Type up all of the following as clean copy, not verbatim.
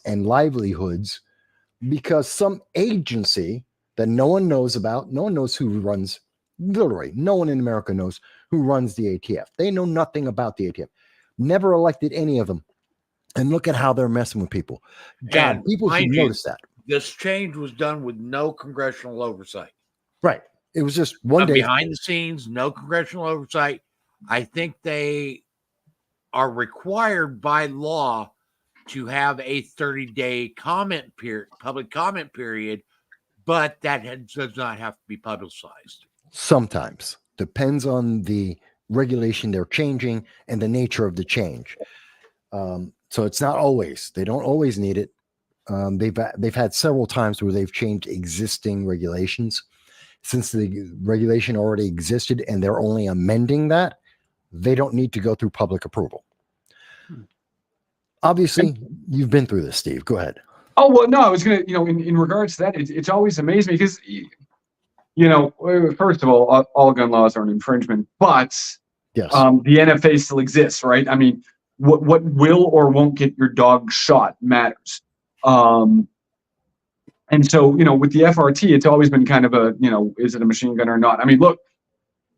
and livelihoods because some agency that no one knows about, no one knows who runs, literally, no one in America knows who runs the ATF. They know nothing about the ATF, never elected any of them. And look at how they're messing with people. God, And people should mind you, notice that. This change was done with no congressional oversight. Right. It was just one day. Behind the scenes, no congressional oversight. I think they are required by law to have a 30-day comment period, public comment period, but that does not have to be publicized. Sometimes. Depends on the regulation they're changing and the nature of the change. So it's not always. They don't always need it. They've had several times where they've changed existing regulations. Since the regulation already existed and they're only amending that, they don't need to go through public approval. Obviously, you've been through this, Steve. Go ahead. Oh, well, no, I was going to, in regards to that, it's always amazed me because, first of all gun laws are an infringement, but yes. The NFA still exists, right? I mean, what will or won't get your dog shot matters. And so, with the FRT, it's always been kind of a, is it a machine gun or not? I mean, look,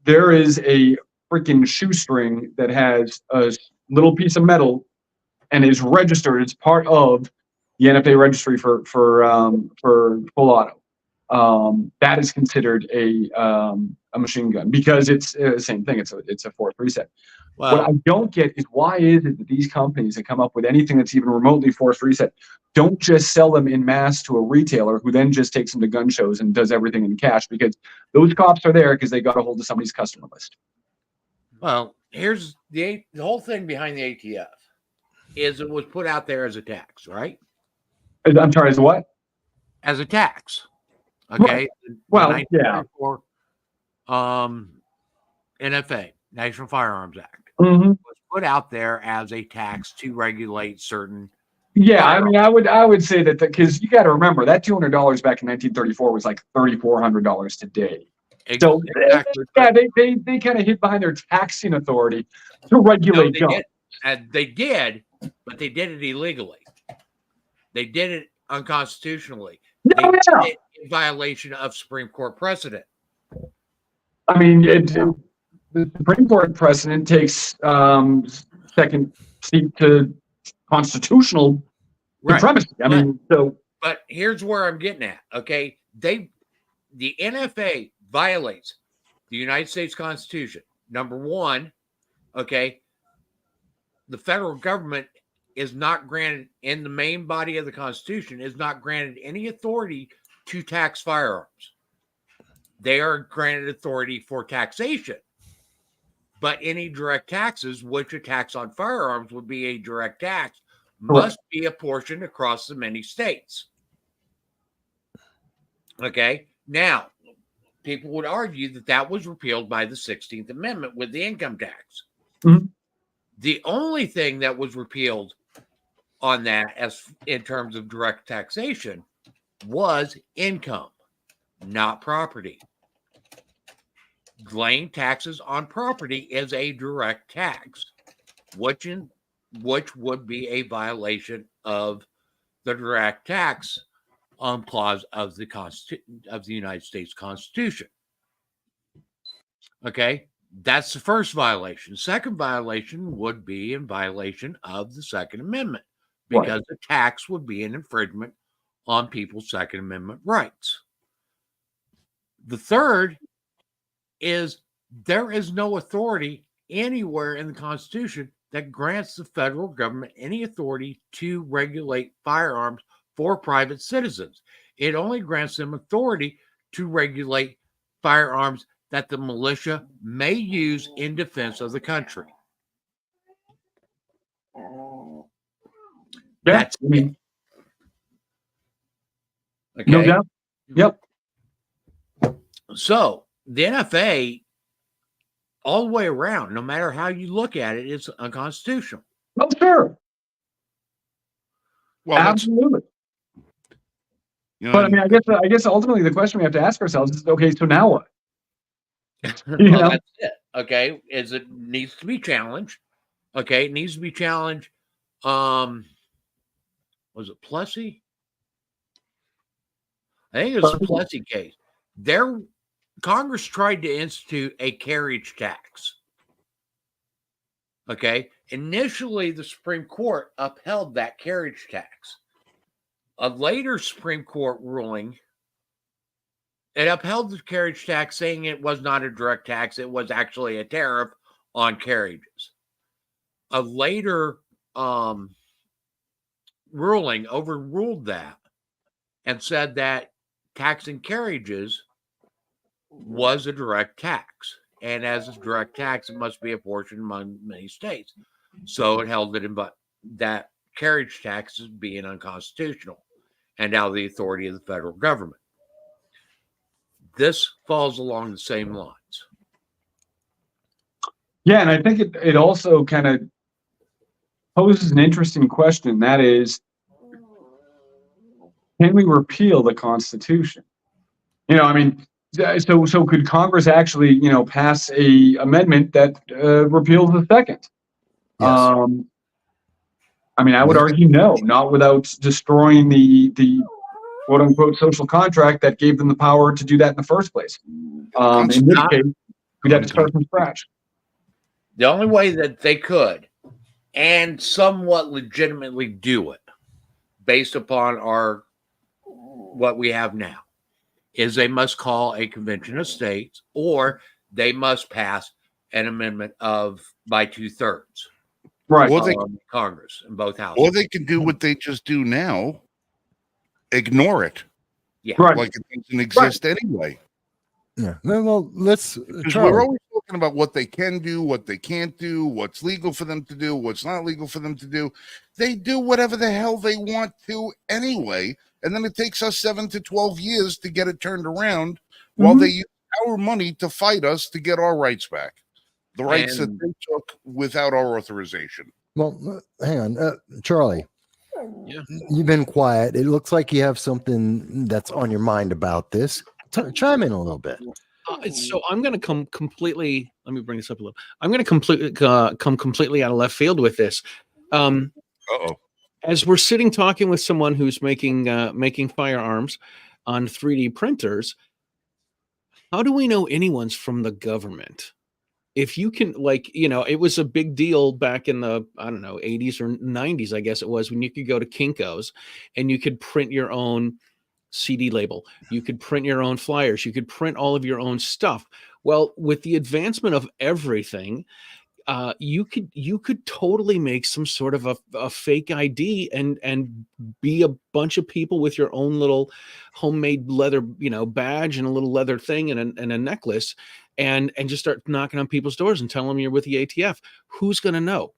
there is a freaking shoestring that has a little piece of metal and is registered as part of the NFA registry for full auto. That is considered a machine gun because it's the same thing. It's a 4.3 set. Wow. What I don't get is why is it that these companies that come up with anything that's even remotely force reset don't just sell them in mass to a retailer who then just takes them to gun shows and does everything in cash, because those cops are there because they got a hold of somebody's customer list. Well, here's the whole thing behind the ATF is it was put out there as a tax, right? I'm sorry, as what? As a tax. Okay. Well, yeah. NFA, National Firearms Act, was put out there as a tax to regulate certain. Yeah, firearms. I mean, I would say that because you got to remember that $200 back in 1934 was like $3,400 today. So exactly. Yeah, they kind of hid behind their taxing authority to regulate guns. They did, but they did it illegally. They did it unconstitutionally. They did it in violation of Supreme Court precedent. I mean, the Supreme Court precedent takes second seat to constitutional supremacy. I mean, so. But here's where I'm getting at. Okay, the NFA violates the United States Constitution. Number one, okay, the federal government is not granted, in the main body of the Constitution, is not granted any authority to tax firearms. They are granted authority for taxation. But any direct taxes, which a tax on firearms would be a direct tax, must be apportioned across the many states. Okay? Now, people would argue that that was repealed by the 16th Amendment with the income tax. Mm-hmm. The only thing that was repealed on that, as in terms of direct taxation, was income, not property. Laying taxes on property is a direct tax, which would be a violation of the direct tax clause of the United States Constitution. Okay, that's the first violation. Second violation would be in violation of the Second Amendment, because the tax would be an infringement on people's Second Amendment rights. The third is there is no authority anywhere in the Constitution that grants the federal government any authority to regulate firearms for private citizens. It only grants them authority to regulate firearms that the militia may use in defense of the country. That's it. Okay. No doubt. Yep. So the NFA, all the way around, no matter how you look at it, it's unconstitutional. Oh, sure. Well, absolutely. But I mean, I guess ultimately the question we have to ask ourselves is, okay, so now what? That's it. Okay, it needs to be challenged. Okay, it needs to be challenged. was it Plessy? I think it was the Plessy case. Congress tried to institute a carriage tax. Okay. Initially, the Supreme Court upheld that carriage tax. A later Supreme Court ruling, it upheld the carriage tax, saying it was not a direct tax. It was actually a tariff on carriages. A later ruling overruled that and said that taxing carriages was a direct tax. And as a direct tax, it must be apportioned among many states. So it held it in, but that carriage tax is being unconstitutional and now the authority of the federal government. This falls along the same lines. Yeah, and I think it also kind of poses an interesting question. That is, can we repeal the Constitution? You know, I mean, so could Congress actually, pass a amendment that repeals the second? Yes. I mean, I would argue no, not without destroying the quote unquote social contract that gave them the power to do that in the first place. In this case, we'd have to start from scratch. The only way that they could, and somewhat legitimately do it, based upon what we have now, is they must call a convention of states, or they must pass an amendment by 2/3. Right. Congress in both houses. Or they can do what they just do now, ignore it. Yeah. Right. Like it doesn't exist anyway. Yeah. Well, let's. Because we're always talking about what they can do, what they can't do, what's legal for them to do, what's not legal for them to do. They do whatever the hell they want to anyway. And then it takes us 7 to 12 years to get it turned around while they use our money to fight us to get our rights back. The rights that they took without our authorization. Well, hang on, Charlie. Yeah. You've been quiet. It looks like you have something that's on your mind about this. Chime in a little bit. So I'm going to come completely. Let me bring this up a little. I'm going to come completely out of left field with this. As we're sitting talking with someone who's making firearms on 3D printers, how do we know anyone's from the government? If you can, it was a big deal back in the, 80s or 90s, I guess it was, when you could go to Kinko's and you could print your own CD label. You could print your own flyers. You could print all of your own stuff. Well, with the advancement of everything, you could totally make some sort of a fake ID and be a bunch of people with your own little homemade leather, badge and a little leather thing and a necklace, and just start knocking on people's doors and telling them you're with the ATF. Who's going to know?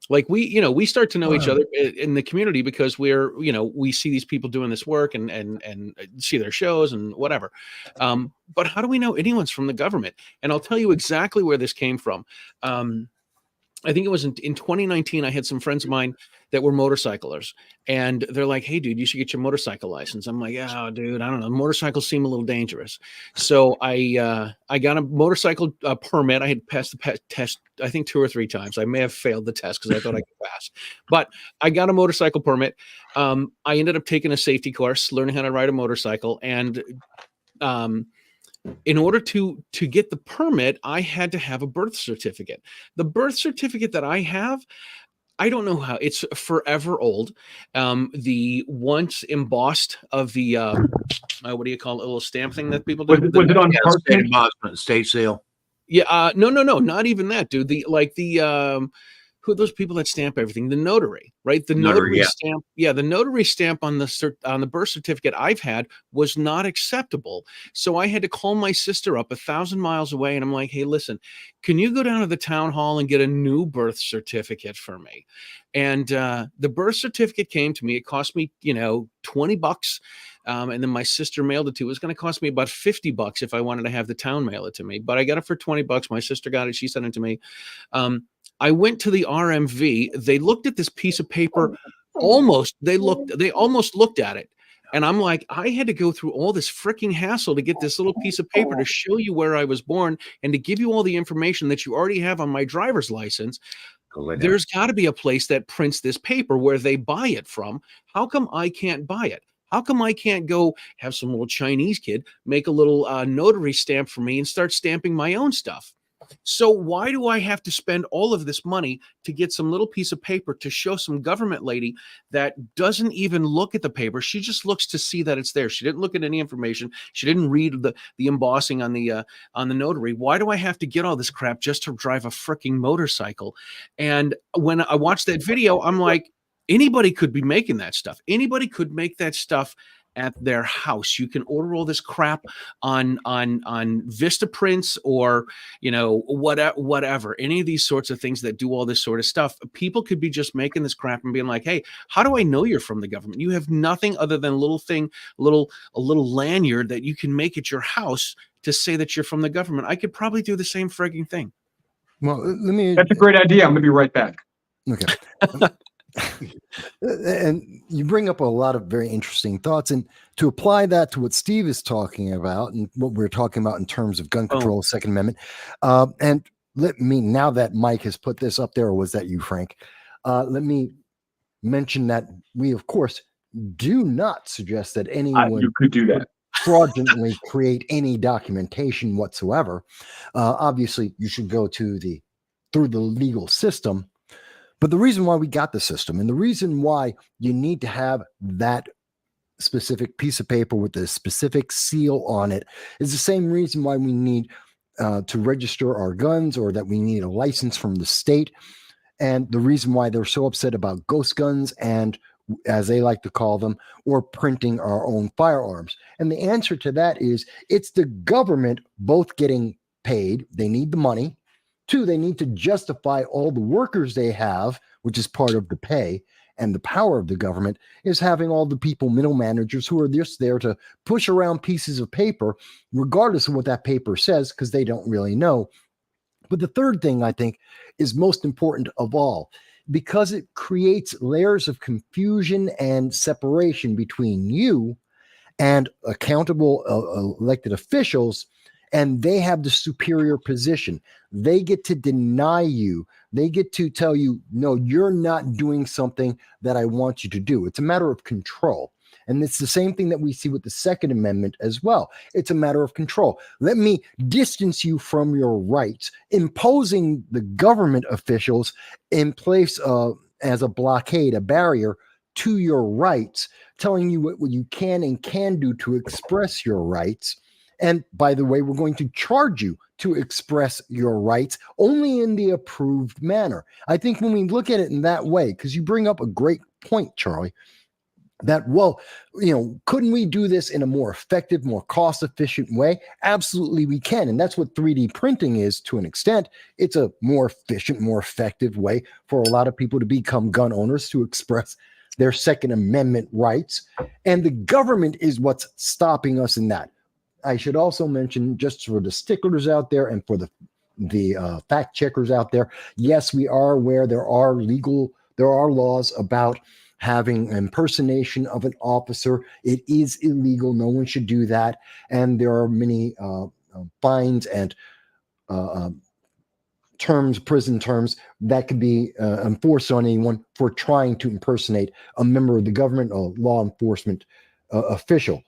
Like we start to know each other in the community because we see these people doing this work and see their shows and whatever. But how do we know anyone's from the government? And I'll tell you exactly where this came from. I think it was in 2019, I had some friends of mine that were motorcyclers, and they're like, "Hey, dude, you should get your motorcycle license." I'm like, "Oh, dude, I don't know. Motorcycles seem a little dangerous." So I got a motorcycle permit. I had passed the test, I think 2 or 3 times. I may have failed the test because I thought I could pass, but I got a motorcycle permit. I ended up taking a safety course, learning how to ride a motorcycle, and in order to get the permit, I had to have a birth certificate. The birth certificate that I have, I don't know how, it's forever old. The once embossed of the what do you call it, a little stamp thing that people do? Was it on state embossment, state seal? Yeah, no, not even that, dude. Who are those people that stamp everything? The notary, right? The notary stamp. Yeah, the notary stamp on the birth certificate I've had was not acceptable. So I had to call my sister up 1,000 miles away, and I'm like, "Hey, listen, can you go down to the town hall and get a new birth certificate for me?" And the birth certificate came to me. It cost me, $20. And then my sister mailed it to. It was going to cost me about $50 if I wanted to have the town mail it to me. But I got it for $20. My sister got it. She sent it to me. I went to the RMV. They looked at this piece of paper. They almost looked at it. And I'm like, I had to go through all this freaking hassle to get this little piece of paper to show you where I was born and to give you all the information that you already have on my driver's license. Well, There's got to be a place that prints this paper where they buy it from. How come I can't buy it? How come I can't go have some little Chinese kid make a little notary stamp for me and start stamping my own stuff? So why do I have to spend all of this money to get some little piece of paper to show some government lady that doesn't even look at the paper? She just looks to see that it's there. She didn't look at any information. She didn't read the embossing on the notary. Why do I have to get all this crap just to drive a freaking motorcycle? And when I watched that video, I'm like, anybody could be making that stuff. Anybody could make that stuff at their house. You can order all this crap on Vistaprints or, you know, whatever, any of these sorts of things that do all this sort of stuff. People could be just making this crap and being like, hey, how do I know you're from the government? You have nothing other than a little lanyard that you can make at your house to say that you're from the government. I could probably do the same frigging thing. Well, let me. That's a great idea. I'm going to be right back. Okay. And you bring up a lot of very interesting thoughts, and to apply that to what Steve is talking about and what we're talking about in terms of gun control, Second Amendment, and let me, now that Mike has put this up there, or was that you, Frank? Let me mention that we, of course, do not suggest that anyone You could do that. fraudulently create any documentation whatsoever. Obviously, you should go through the legal system. But the reason why we got the system, and the reason why you need to have that specific piece of paper with the specific seal on it, is the same reason why we need to register our guns, or that we need a license from the state. And the reason why they're so upset about ghost guns, and as they like to call them, or printing our own firearms. And the answer to that is, it's the government both getting paid. They need the money. Two, they need to justify all the workers they have, which is part of the pay. And the power of the government is having all the people, middle managers, who are just there to push around pieces of paper, regardless of what that paper says, because they don't really know. But the third thing, I think, is most important of all, because it creates layers of confusion and separation between you and accountable elected officials. And they have the superior position. They get to deny you. They get to tell you, no, you're not doing something that I want you to do. It's a matter of control. And it's the same thing that we see with the Second Amendment as well. It's a matter of control. Let me distance you from your rights, imposing the government officials in place as a blockade, a barrier to your rights, telling you what you can and can do to express your rights. And by the way, we're going to charge you to express your rights only in the approved manner. I think when we look at it in that way, because you bring up a great point, Charlie, that, well, you know, couldn't we do this in a more effective, more cost-efficient way? Absolutely we can. And that's what 3D printing is to an extent. It's a more efficient, more effective way for a lot of people to become gun owners, to express their Second Amendment rights. And the government is what's stopping us in that. I should also mention, just for the sticklers out there and for the fact checkers out there, yes, we are aware there are laws about having impersonation of an officer. It is illegal. No one should do that. And there are many fines and prison terms that could be enforced on anyone for trying to impersonate a member of the government or law enforcement official.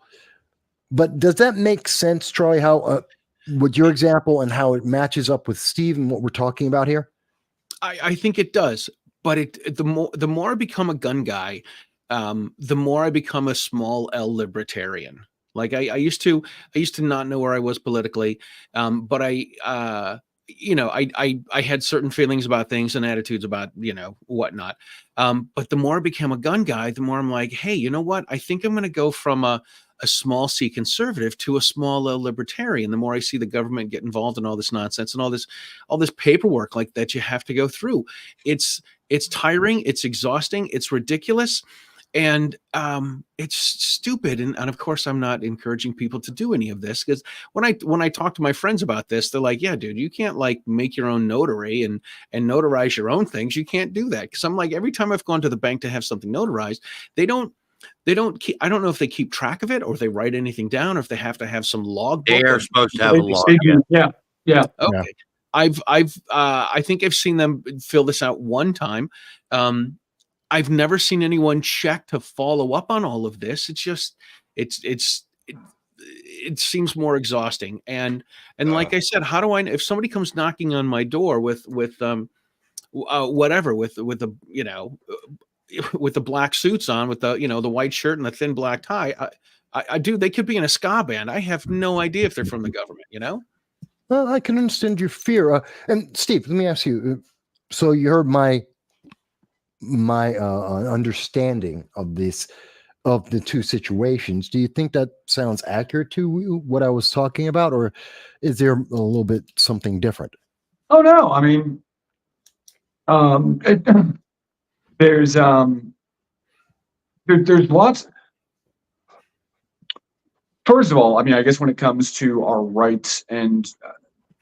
But does that make sense, Charlie, how with your example and how it matches up with Steve and what we're talking about here? I think it does. But the more I become a gun guy, the more I become a small L libertarian. Like I used to not know where I was politically, but I had certain feelings about things and attitudes about, whatnot. But the more I became a gun guy, the more I'm like, hey, you know what? I think I'm going to go from a small C conservative to a small L libertarian. The more I see the government get involved in all this nonsense and all this paperwork like that you have to go through, it's tiring, it's exhausting, it's ridiculous, and it's stupid. And of course, I'm not encouraging people to do any of this, because when I talk to my friends about this, they're like, yeah, dude, you can't like make your own notary and notarize your own things. You can't do that. Because I'm like, every time I've gone to the bank to have something notarized, they don't keep, I don't know if they keep track of it or they write anything down, or if they have to have some log. They are supposed to have a log. Yeah. Okay. I think I've seen them fill this out one time. I've never seen anyone check to follow up on all of this. It's just it seems more exhausting. And like I said, how do I, if somebody comes knocking on my door with whatever, with the, you know, with the black suits on, with the, you know, the white shirt and the thin black tie, I do, they could be in a ska band. I have no idea if they're from the government, you know? Well, I can understand your fear. And Steve, let me ask you. So you heard my understanding of this, of the two situations. Do you think that sounds accurate to what I was talking about, or is there a little bit something different? Oh no, I mean, there's lots. First of all, I mean, I guess when it comes to our rights and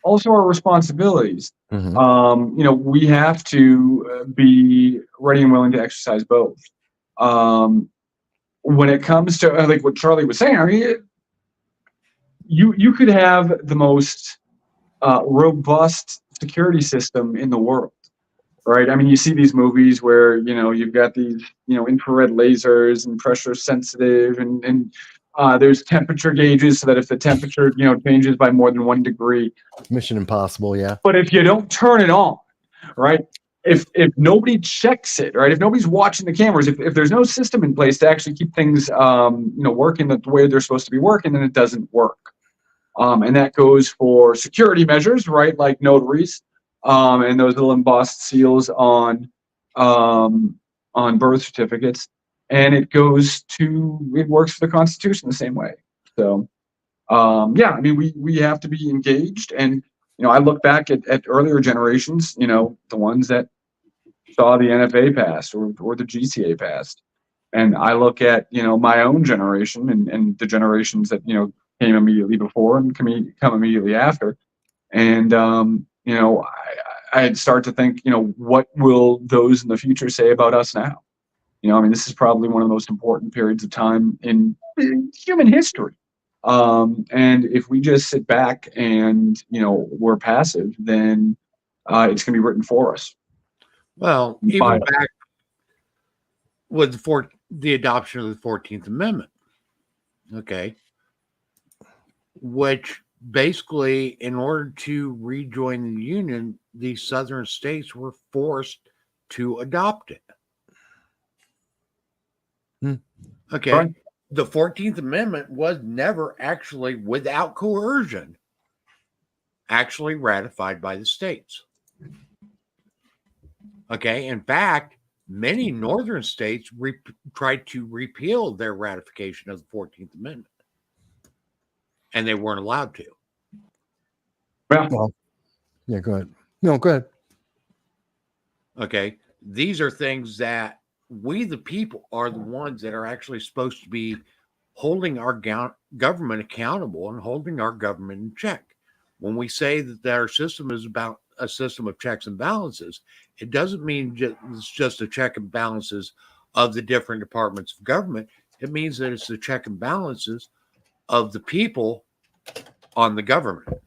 also our responsibilities, Mhm. you know, we have to be ready and willing to exercise both. When it comes to like what Charlie was saying, I mean, you could have the most robust security system in the world, right? I mean, you see these movies where, you know, you've got these, you know, infrared lasers and pressure sensitive and there's temperature gauges so that if the temperature, you know, changes by more than 1 degree. Mission Impossible, yeah. But if you don't turn it on, right? If nobody checks it, right? If nobody's watching the cameras, if there's no system in place to actually keep things, you know, working the way they're supposed to be working, then it doesn't work. And that goes for security measures, right? Like notaries, and those little embossed seals on birth certificates. And it works for the Constitution the same way. So, yeah, I mean, we have to be engaged. And, you know, I look back at earlier generations, you know, the ones that saw the NFA pass or the GCA passed. And I look at, you know, my own generation and the generations that, you know, came immediately before and come immediately after. And, you know, I'd start to think, you know, what will those in the future say about us now? You know, I mean, this is probably one of the most important periods of time in human history. And if we just sit back and, you know, we're passive, then it's going to be written for us. Well, even back with the adoption of the 14th Amendment, okay, which basically, in order to rejoin the Union, the southern states were forced to adopt it. Okay. Right. The 14th Amendment was never actually, without coercion, actually ratified by the states. Okay. In fact, many northern states tried to repeal their ratification of the 14th Amendment, and they weren't allowed to. Yeah. Well, yeah, go ahead. No, go ahead. Okay. These are things that we, the people, are the ones that are actually supposed to be holding our government accountable and holding our government in check. When we say that our system is about a system of checks and balances, it doesn't mean it's just a check and balances of the different departments of government. It means that it's the check and balances of the people on the government.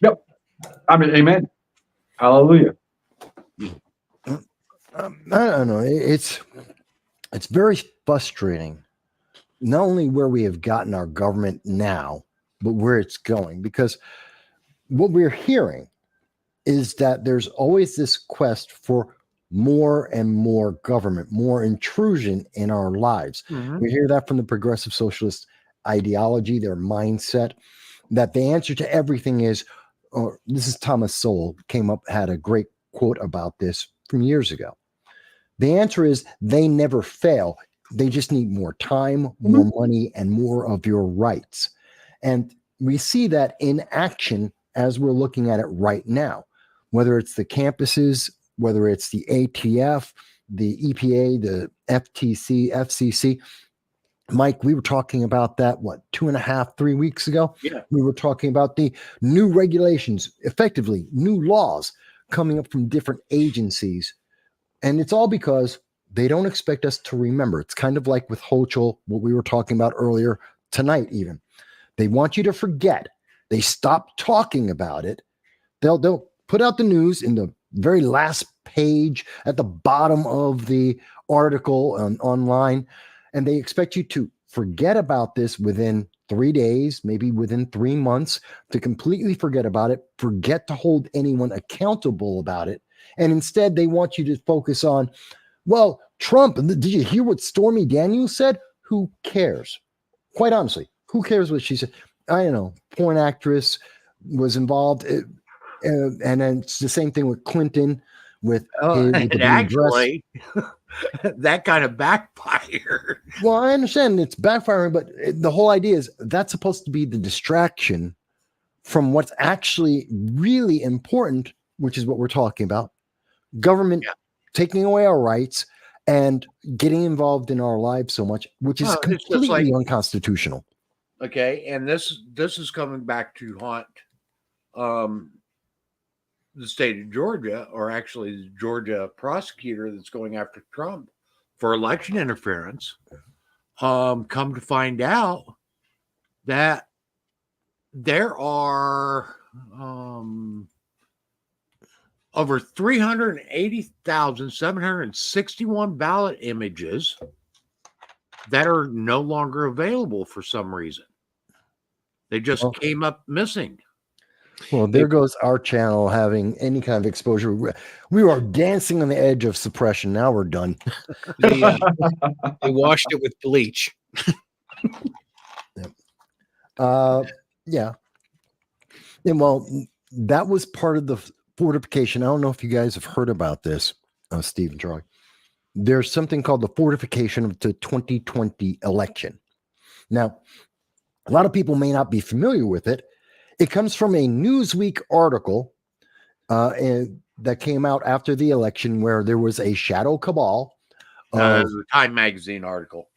Yep. I mean, amen. Hallelujah. I don't know. It's very frustrating, not only where we have gotten our government now, but where it's going. Because what we're hearing is that there's always this quest for more and more government, more intrusion in our lives. Mm-hmm. We hear that from the progressive socialist ideology, their mindset, that the answer to everything is, or this is Thomas Sowell had a great quote about this from years ago. The answer is they never fail. They just need more time, more money, and more of your rights. And we see that in action as we're looking at it right now, whether it's the campuses, whether it's the ATF, the EPA, the FTC, FCC. Mike, we were talking about that, 2.5, 3 weeks ago? Yeah. We were talking about the new regulations, effectively new laws coming up from different agencies. And it's all because they don't expect us to remember. It's kind of like with Hochul, what we were talking about earlier tonight even. They want you to forget. They stop talking about it They'll put out the news in the very last page at the bottom of the article online, and they expect you to forget about this within 3 days, maybe within 3 months, to completely forget about it, forget to hold anyone accountable about it. And instead, they want you to focus on, well, Trump, did you hear what Stormy Daniels said? Who cares? Quite honestly, who cares what she said? I don't know. Porn actress was involved. And then it's the same thing with Clinton with, with the and blue dress. actually, that kind of backfired. Well, I understand it's backfiring, but the whole idea is that's supposed to be the distraction from what's actually really important, which is what we're talking about. Government taking away our rights and getting involved in our lives so much, which is Well, it's just completely like- unconstitutional. Okay, and this is coming back to haunt the state of Georgia, or actually the Georgia prosecutor that's going after Trump for election interference. Come to find out that there are over 380,761 ballot images that are no longer available for some reason. They just Well- came up missing. Well, there goes our channel having any kind of exposure. We are dancing on the edge of suppression. Now we're done. They washed it with bleach. Yeah. And well, that was part of the fortification. I don't know if you guys have heard about this, Steve and Charlie. There's something called the fortification of the 2020 election. Now, a lot of people may not be familiar with it. It comes from a Newsweek article that came out after the election where there was a shadow cabal. The Time magazine article.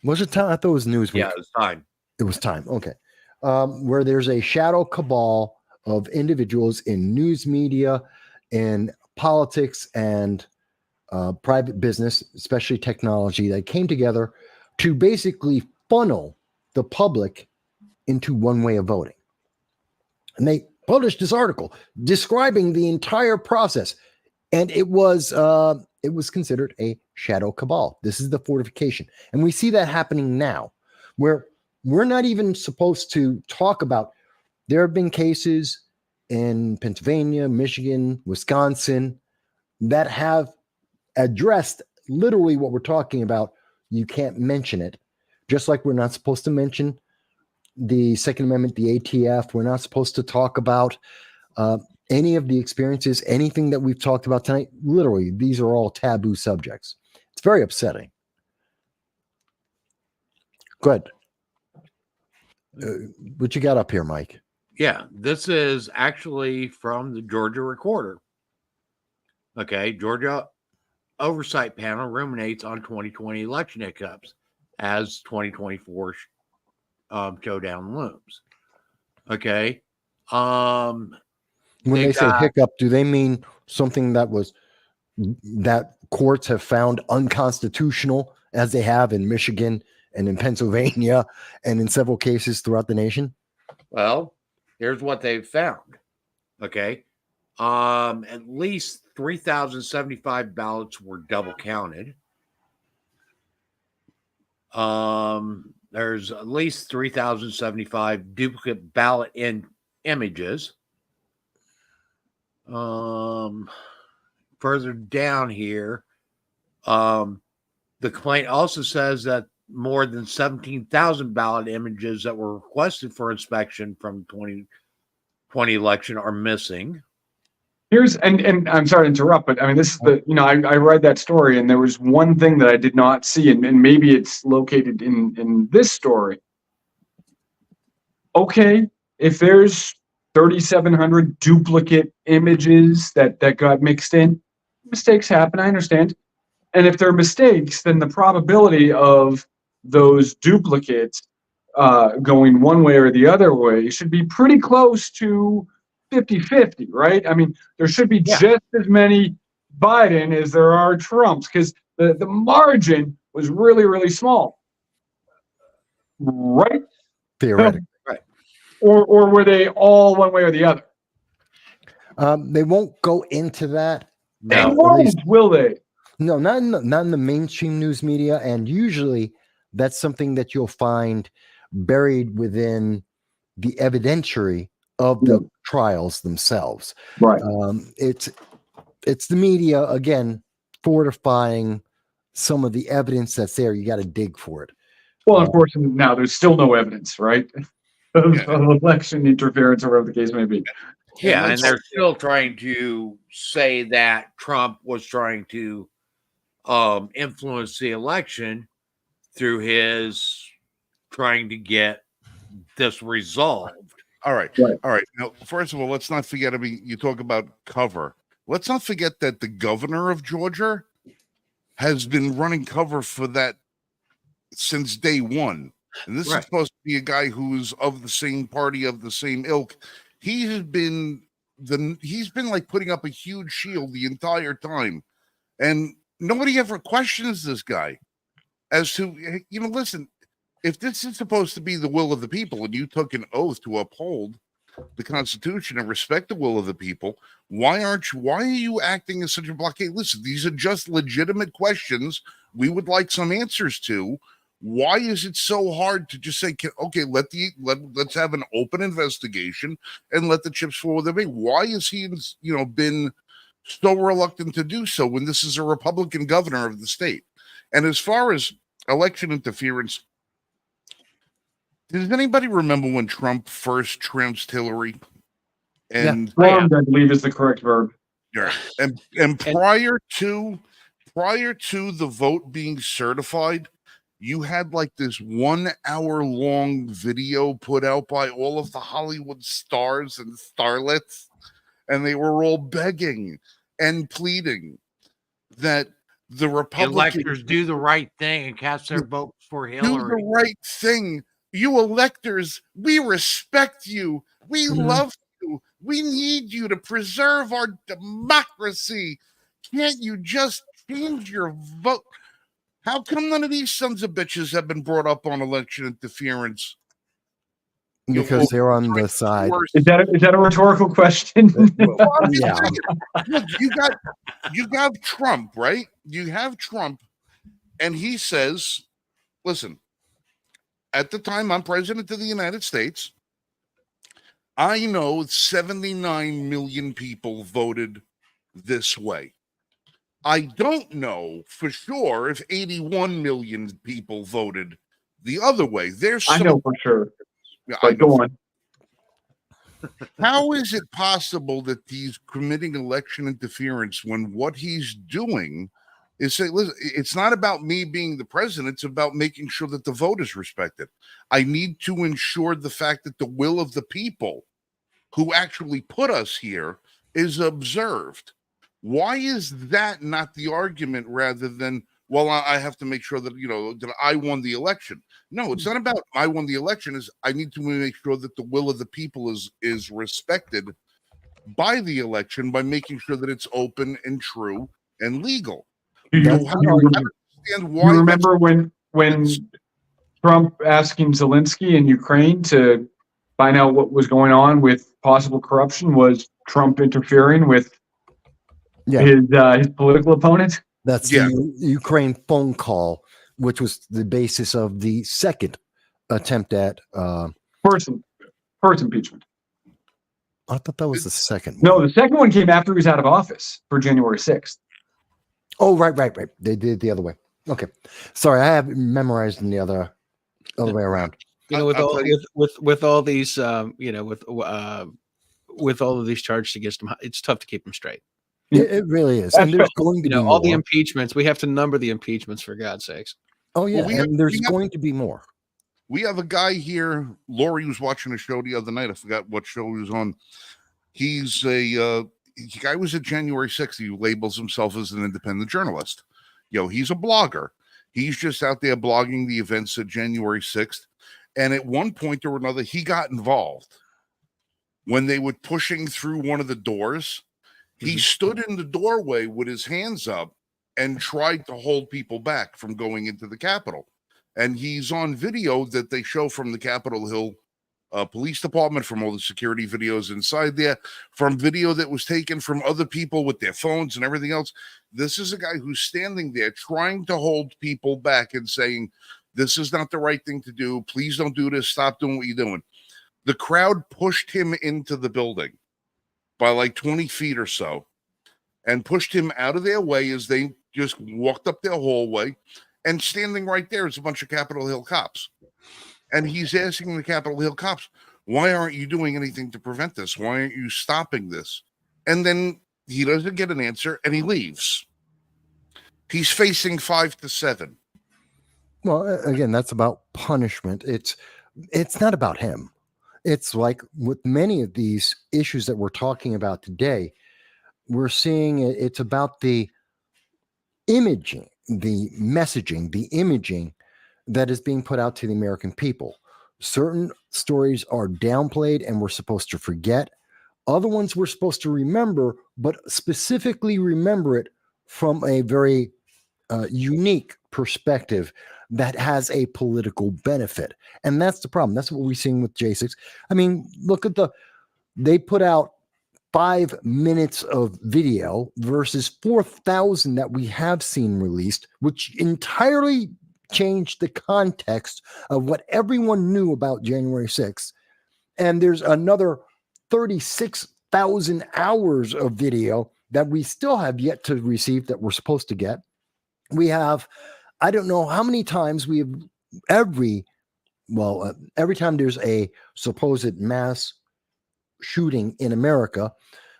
Was it Time? I thought it was Newsweek. Yeah, it's Time. It was Time. Okay. Where there's a shadow cabal of individuals in news media, in politics, and private business, especially technology, that came together to basically funnel the public into one way of voting. And they published this article describing the entire process. And it was considered a shadow cabal. This is the fortification. And we see that happening now, where we're not even supposed to talk about. There have been cases in Pennsylvania, Michigan, Wisconsin that have addressed literally what we're talking about. You can't mention it. Just like we're not supposed to mention the Second Amendment, the ATF. We're not supposed to talk about any of the experiences, anything that we've talked about tonight. Literally, these are all taboo subjects. It's very upsetting. Go ahead. What you got up here, Mike? Yeah, this is actually from the Georgia Recorder. Okay, Georgia Oversight Panel ruminates on 2020 election hiccups as 2024 showdown looms. Okay. When They they say got- hiccup, do they mean something that courts have found unconstitutional, as they have in Michigan and in Pennsylvania and in several cases throughout the nation? Well, here's what they've found. Okay. At least 3,075 ballots were double counted. There's at least 3,075 duplicate ballot images. Further down here, the complaint also says that more than 17,000 ballot images that were requested for inspection from 2020 election are missing. And I'm sorry to interrupt, but I mean, this is I read that story and there was one thing that I did not see, and maybe it's located in this story. Okay, if there's 3,700 duplicate images that got mixed in, mistakes happen, I understand. And if they're mistakes, then the probability of those duplicates going one way or the other way should be pretty close to 50-50, right? I mean, there should be just as many Biden as there are Trumps, because the margin was really, really small. Right? Theoretically. Or were they all one way or the other? They won't go into that. They at won't, least- will they? No, not in the mainstream news media, and usually that's something that you'll find buried within the evidentiary of the trials themselves. Right. It's the media again fortifying some of the evidence that's there. You got to dig for it. Well, unfortunately, now there's still no evidence, right, of, Yeah. of election interference or whatever the case may be. Yeah, and let's- they're still trying to say that Trump was trying to influence the election through his trying to get this resolved. All right. Right. All right. Now, first of all, let's not forget. I mean, you talk about cover. Let's not forget that the governor of Georgia has been running cover for that since day one. And this Right. is supposed to be a guy who's of the same party, of the same ilk. He has been he's been like putting up a huge shield the entire time. And nobody ever questions this guy as to, listen, if this is supposed to be the will of the people and you took an oath to uphold the Constitution and respect the will of the people, why are you acting as such a blockade? Listen, these are just legitimate questions we would like some answers to. Why is it so hard to just say, okay, let's have an open investigation and let the chips fall where they may? Why is he, been so reluctant to do so when this is a Republican governor of the state? And as far as election interference, does anybody remember when Trump first trounced Hillary? And Armed, I believe, is the correct verb. yeah, and prior to the vote being certified, you had like this 1 hour long video put out by all of the Hollywood stars and starlets, and they were all begging and pleading that the Republicans Electors do the right thing and cast their votes for do Hillary. the right thing. You electors, we respect you. We love you. We need you to preserve our democracy. Can't you just change your vote? How come none of these sons of bitches have been brought up on election interference? Because they're on the side. Is that a rhetorical question? Yeah. Look, you got Trump, right? You have Trump, and he says, listen, at the time I'm president of the United States, I know 79 million people voted this way. I don't know for sure if 81 million people voted the other way. I know for sure. Yeah, I But know. go on. How is it possible that he's committing election interference when what he's doing is say, listen, it's not about me being the president, it's about making sure that the vote is respected. I need to ensure the fact that the will of the people who actually put us here is observed. Why is that not the argument rather than, well, I have to make sure that, that I won the election? No, it's not about I won the election. Is I need to make sure that the will of the people is respected by the election by making sure that it's open and true and legal. Do you, That's- I you don't remember, understand you why. remember when Trump asking Zelensky in Ukraine to find out what was going on with possible corruption? Was Trump interfering with Yeah. his political opponent? That's Yeah. the Ukraine phone call, which was the basis of the second attempt at. First impeachment. I thought that was the second. No, one. the second one came after he was out of office for January 6th. Oh, right. They did it the other way. Okay. Sorry, I have it memorized in the other way around. With I'll all tell you- with all these with all of these charges against him, it's tough to keep him straight. It really is, That's and there's going to be All the more. impeachments, we have to number the impeachments for God's sakes. Oh yeah, we have- and there's we have- going to be more. We have a guy here. Lori was watching a show the other night. I forgot what show he was on. He's a guy was at January 6th. He labels himself as an independent journalist. He's a blogger. He's just out there blogging the events of January 6th. And at one point or another, he got involved when they were pushing through one of the doors. He stood in the doorway with his hands up and tried to hold people back from going into the Capitol. And he's on video that they show from the Capitol Hill police department, from all the security videos inside there, from video that was taken from other people with their phones and everything else. This is a guy who's standing there trying to hold people back and saying, this is not the right thing to do. Please don't do this. Stop doing what you're doing. The crowd pushed him into the building by like 20 feet or so and pushed him out of their way as they just walked up their hallway. And standing right there is a bunch of Capitol Hill cops. And he's asking the Capitol Hill cops, why aren't you doing anything to prevent this? Why aren't you stopping this? And then he doesn't get an answer and he leaves. He's facing 5 to 7. Well, again, that's about punishment. It's not about him. It's like with many of these issues that we're talking about today, we're seeing it's about the imaging, the messaging, the imaging that is being put out to the American people. Certain stories are downplayed and we're supposed to forget. Other ones we're supposed to remember, but specifically remember it from a very unique perspective that has a political benefit. And that's the problem. That's what we're seeing with J6. I mean, look at they put out 5 minutes of video versus 4,000 that we have seen released, which entirely changed the context of what everyone knew about January 6th. And there's another 36,000 hours of video that we still have yet to receive that we're supposed to get. We have, I don't know how many times we have every time there's a supposed mass shooting in America,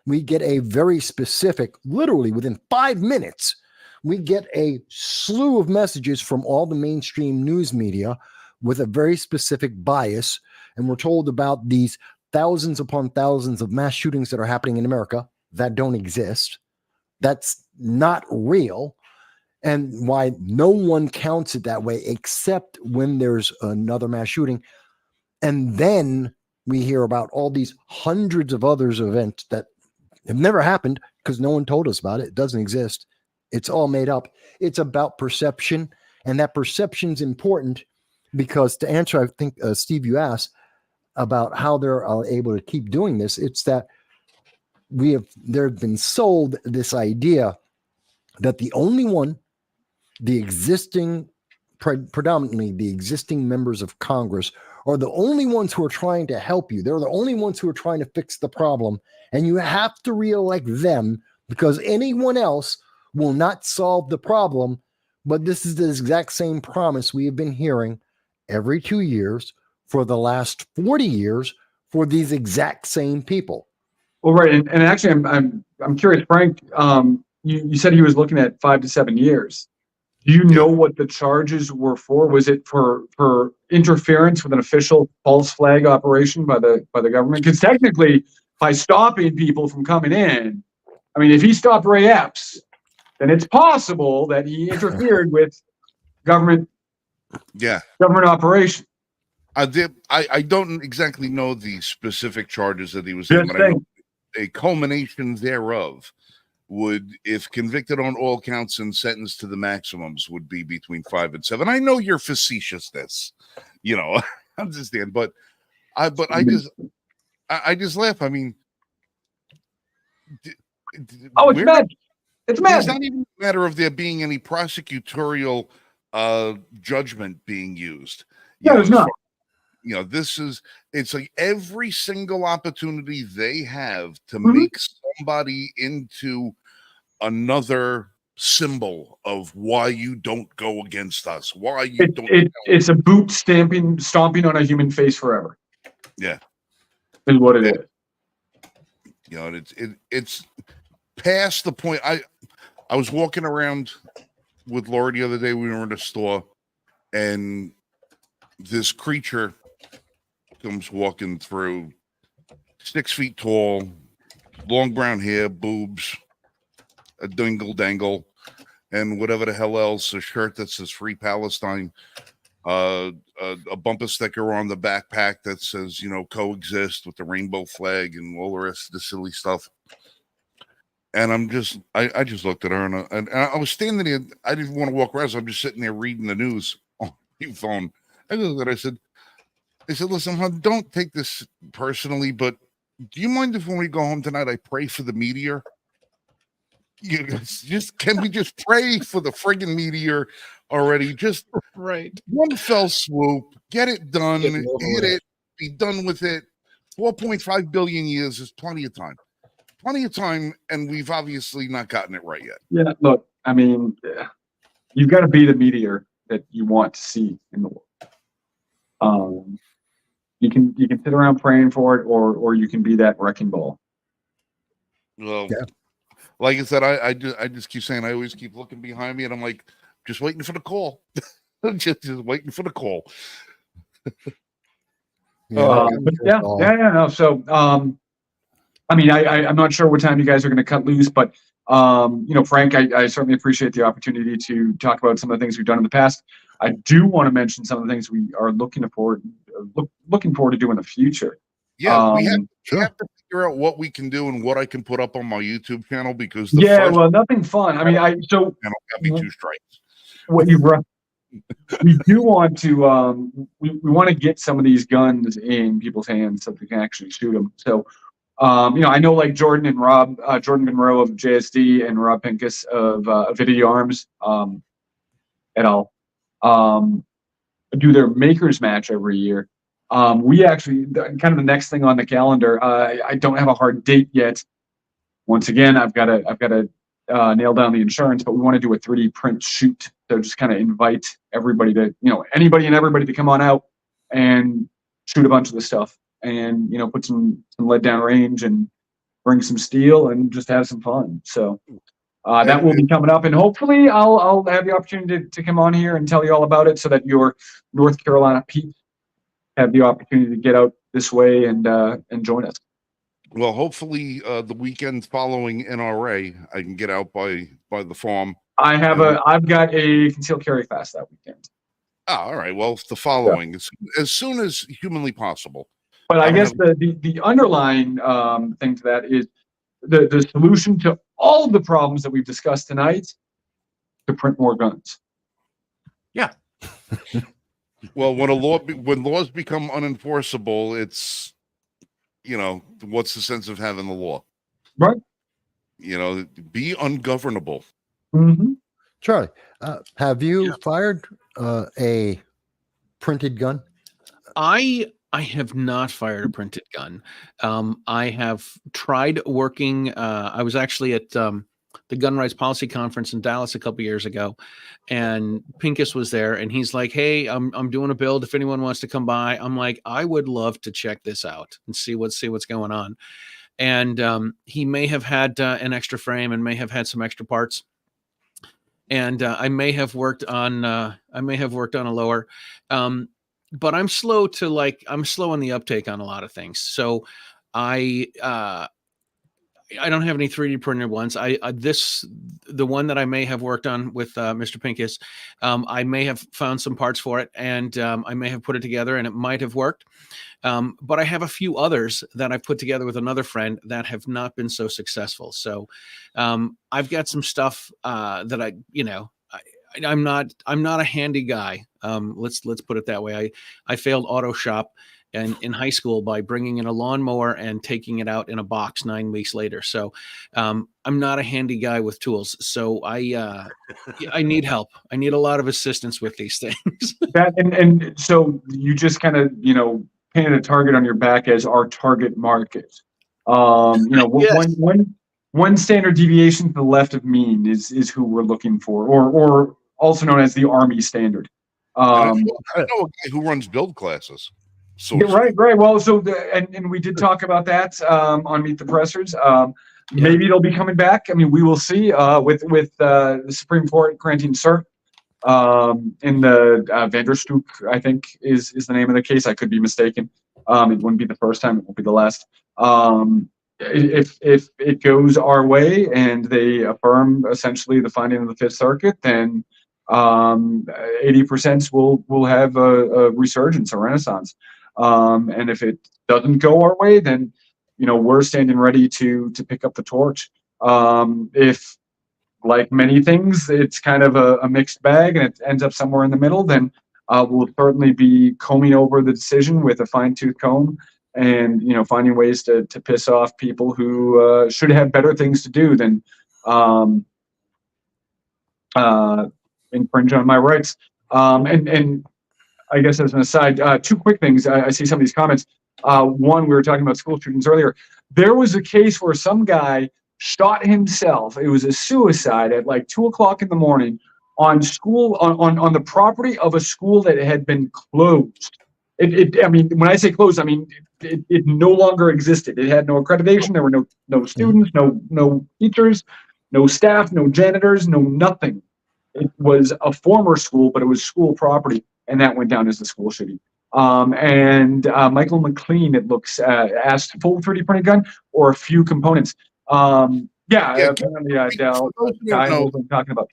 we get a very specific, literally within 5 minutes, we get a slew of messages from all the mainstream news media with a very specific bias. And we're told about these thousands upon thousands of mass shootings that are happening in America that don't exist. That's not real. And why no one counts it that way, except when there's another mass shooting. And then we hear about all these hundreds of others events that have never happened because no one told us about it. It doesn't exist. It's all made up. It's about perception. And that perception's important because to answer, I think, Steve, you asked about how they're able to keep doing this. It's that they've been sold this idea that the only one, the existing, predominantly the existing members of Congress are the only ones who are trying to help you. They're the only ones who are trying to fix the problem. And you have to reelect them because anyone else will not solve the problem. But this is the exact same promise we have been hearing every 2 years for the last 40 years for these exact same people. Well, right. And actually, I'm curious, Frank, you said he was looking at 5 to 7 years. Do you know what the charges were for? Was it for interference with an official false flag operation by the government? Because technically, by stopping people from coming in, I mean, if he stopped Ray Epps, then it's possible that he interfered with government operation. I don't exactly know the specific charges that he was in, but I know a culmination thereof would, if convicted on all counts and sentenced to the maximums, would be between 5 and 7. I know your facetiousness, I understand, but I just laugh. I mean, it's mad. It's mad. It's not even a matter of there being any prosecutorial judgment being used. There's not. It's like every single opportunity they have to make somebody into another symbol of why you don't go against us, why you don't. It's a boot stomping on a human face forever. Yeah, is what it is. It's past the point. I was walking around with Laura the other day. We were in a store, and this creature comes walking through, 6 feet tall, long brown hair, boobs, a dingle dangle, and whatever the hell else, a shirt that says Free Palestine, a bumper sticker on the backpack that says, coexist with the rainbow flag and all the rest of the silly stuff. And I just looked at her and I was standing there. I didn't want to walk around, so I'm just sitting there reading the news on my phone. I looked at her, I said, I said, listen, hon, don't take this personally, but do you mind if when we go home tonight, I pray for the meteor? You guys can we just pray for the friggin' meteor already? Just Right. one fell swoop, get it done, Get it over hit with. it, be done with it. 4.5 billion years is plenty of time. Plenty of time, and we've obviously not gotten it right yet. Yeah, look, I mean, you've got to be the meteor that you want to see in the world. You can sit around praying for it, or you can be that wrecking ball. Well, Yeah. like I said, I just keep saying I always keep looking behind me, and I'm like, just waiting for the call. just waiting for the call. But no. So, I mean, I'm not sure what time you guys are going to cut loose, but Frank, I certainly appreciate the opportunity to talk about some of the things we've done in the past. I do want to mention some of the things we are looking forward to do in the future. Yeah, we have Sure. to figure out what we can do and what I can put up on my YouTube channel because well, nothing fun. I mean, channel got me 2 strikes. what you brought. We do want to we want to get some of these guns in people's hands so they can actually shoot them. So I know like Jordan and Rob, Jordan Monroe of JSD and Rob Pincus of Avidity Arms et al. Do their makers match every year. We actually kind of the next thing on the calendar. I don't have a hard date yet. Once again, I've got to nail down the insurance, but we want to do a 3D print shoot. So just kind of invite everybody to, anybody and everybody to come on out and shoot a bunch of the stuff and, put some lead down range and bring some steel and just have some fun. So that will be coming up, and hopefully I'll have the opportunity to come on here and tell you all about it so that your North Carolina peeps have the opportunity to get out this way and join us. Well, hopefully the weekend following NRA, I can get out by the farm. I've got a concealed carry fast that weekend. Oh, all right. Well, the following as soon as humanly possible. But I guess the underlying thing to that is the solution to all of the problems that we've discussed tonight: to print more guns. Yeah. Well, when laws become unenforceable, it's what's the sense of having the law? Right. Be ungovernable. Mm-hmm. Charlie, have you fired a printed gun? I have not fired a printed gun. I have tried working. I was actually at the Gun Rights Policy Conference in Dallas a couple years ago, and Pincus was there, and he's like, "Hey, I'm doing a build. If anyone wants to come by," I'm like, "I would love to check this out and see what's going on." And he may have had an extra frame and may have had some extra parts. And I may have worked on a lower, but I'm slow on the uptake on a lot of things. So I don't have any 3D printed ones. The one that I may have worked on with Mr. Pincus, I may have found some parts for it, and I may have put it together, and it might have worked. But I have a few others that I've put together with another friend that have not been so successful. So I've got some stuff that I'm not a handy guy. Let's put it that way. I failed auto shop in high school by bringing in a lawnmower and taking it out in a box 9 weeks later. So I'm not a handy guy with tools. So I need help. I need a lot of assistance with these things. And so you just kind of painted a target on your back as our target market. Yes. One standard deviation to the left of mean is who we're looking for, or also known as the Army standard. I know a guy who runs build classes. Yeah, right. Well, so and we did talk about that on Meet the Pressers. Maybe it'll be coming back. I mean, we will see. With the Supreme Court granting cert in the Vanderstook, I think is the name of the case. I could be mistaken. It wouldn't be the first time. It won't be the last. If it goes our way and they affirm essentially the finding of the Fifth Circuit, then 80% will have a resurgence, a renaissance. And if it doesn't go our way, then we're standing ready to pick up the torch. If, like many things, it's kind of a mixed bag and it ends up somewhere in the middle, then We'll certainly be combing over the decision with a fine-tooth comb, and finding ways to piss off people who should have better things to do than infringe on my rights. And I guess as an aside, two quick things. I see some of these comments. One, we were talking about school shootings earlier. There was a case where some guy shot himself. It was a suicide at like 2:00 in the morning on the property of a school that had been closed. I mean, when I say closed, I mean it no longer existed. It had no accreditation. There were no students, no teachers, no staff, no janitors, no nothing. It was a former school, but it was school property, and that went down as a school shooting. And Michael McLean, it looks, asked full 3D printed gun or a few components. Apparently, Dell, guy knows what I'm talking about.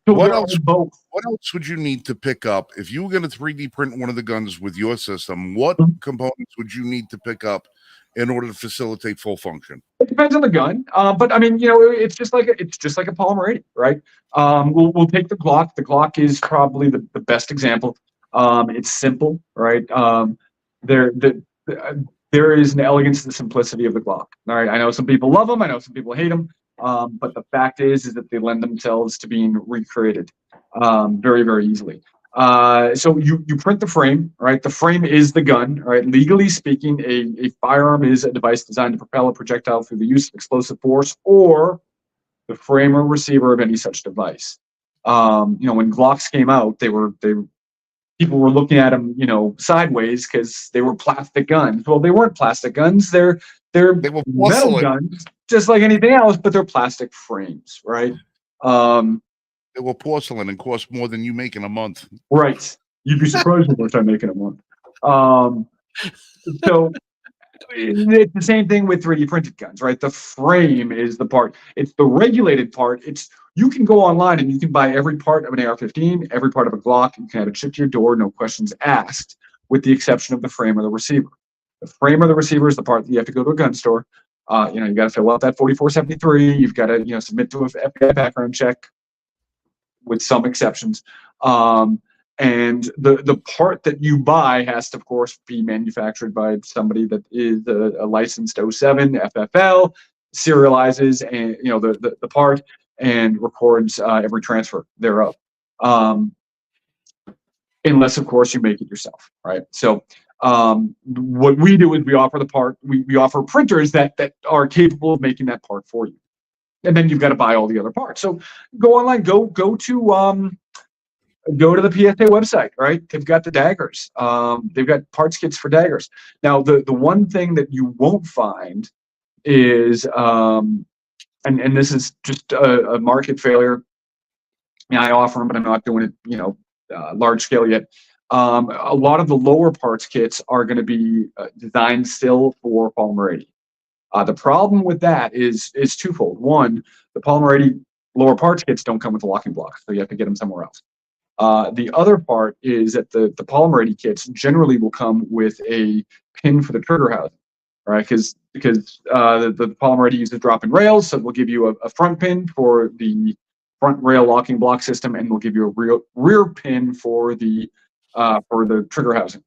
So What else? Both. What else would you need to pick up if you were going to 3D print one of the guns with your system? What components would you need to pick up in order to facilitate full function? It depends on the gun, but I mean, it's just like a Polymer 80, right? We'll take the Glock. The Glock is probably the best example. It's simple, right? There is an elegance to the simplicity of the Glock. All right, I know some people love them. I know some people hate them. But the fact is that they lend themselves to being recreated very, very easily. So you print the frame, right? The frame is the gun, right? Legally speaking, a firearm is a device designed to propel a projectile through the use of explosive force or the frame or receiver of any such device. When Glocks came out, people were looking at them, sideways because they were plastic guns. Well, they weren't plastic guns. They were metal guns, just like anything else, but they're plastic frames, right? They were porcelain and cost more than you make in a month. Right. You'd be surprised how much I make in a month. So it's the same thing with 3D printed guns, right? The frame is the part. It's the regulated part. You can go online and you can buy every part of an AR-15, every part of a Glock. You can have it shipped to your door, no questions asked, with the exception of the frame or the receiver. The frame or the receiver is the part that you have to go to a gun store. You got to fill out that 4473. You've got to, submit to a FBI background check, with some exceptions. And the part that you buy has to, of course, be manufactured by somebody that is a licensed 07 FFL, serializes and the part and records every transfer thereof. Unless, of course, you make it yourself, right? So what we do is we offer the part. We offer printers that are capable of making that part for you. And then you've got to buy all the other parts. So go online, go to the PSA website, right? They've got the daggers. They've got parts kits for daggers. Now, the one thing that you won't find is, and this is just a market failure. I offer them, but I'm not doing it, large scale yet. A lot of the lower parts kits are going to be designed still for Polymer 80. The problem with that is twofold. One, the Polymer 80 lower parts kits don't come with a locking block, so you have to get them somewhere else. The other part is that the Polymer 80 kits generally will come with a pin for the trigger housing, right? Because the Polymer 80 uses drop-in rails, so we'll give you a front pin for the front rail locking block system, and we'll give you a rear pin for the trigger housing,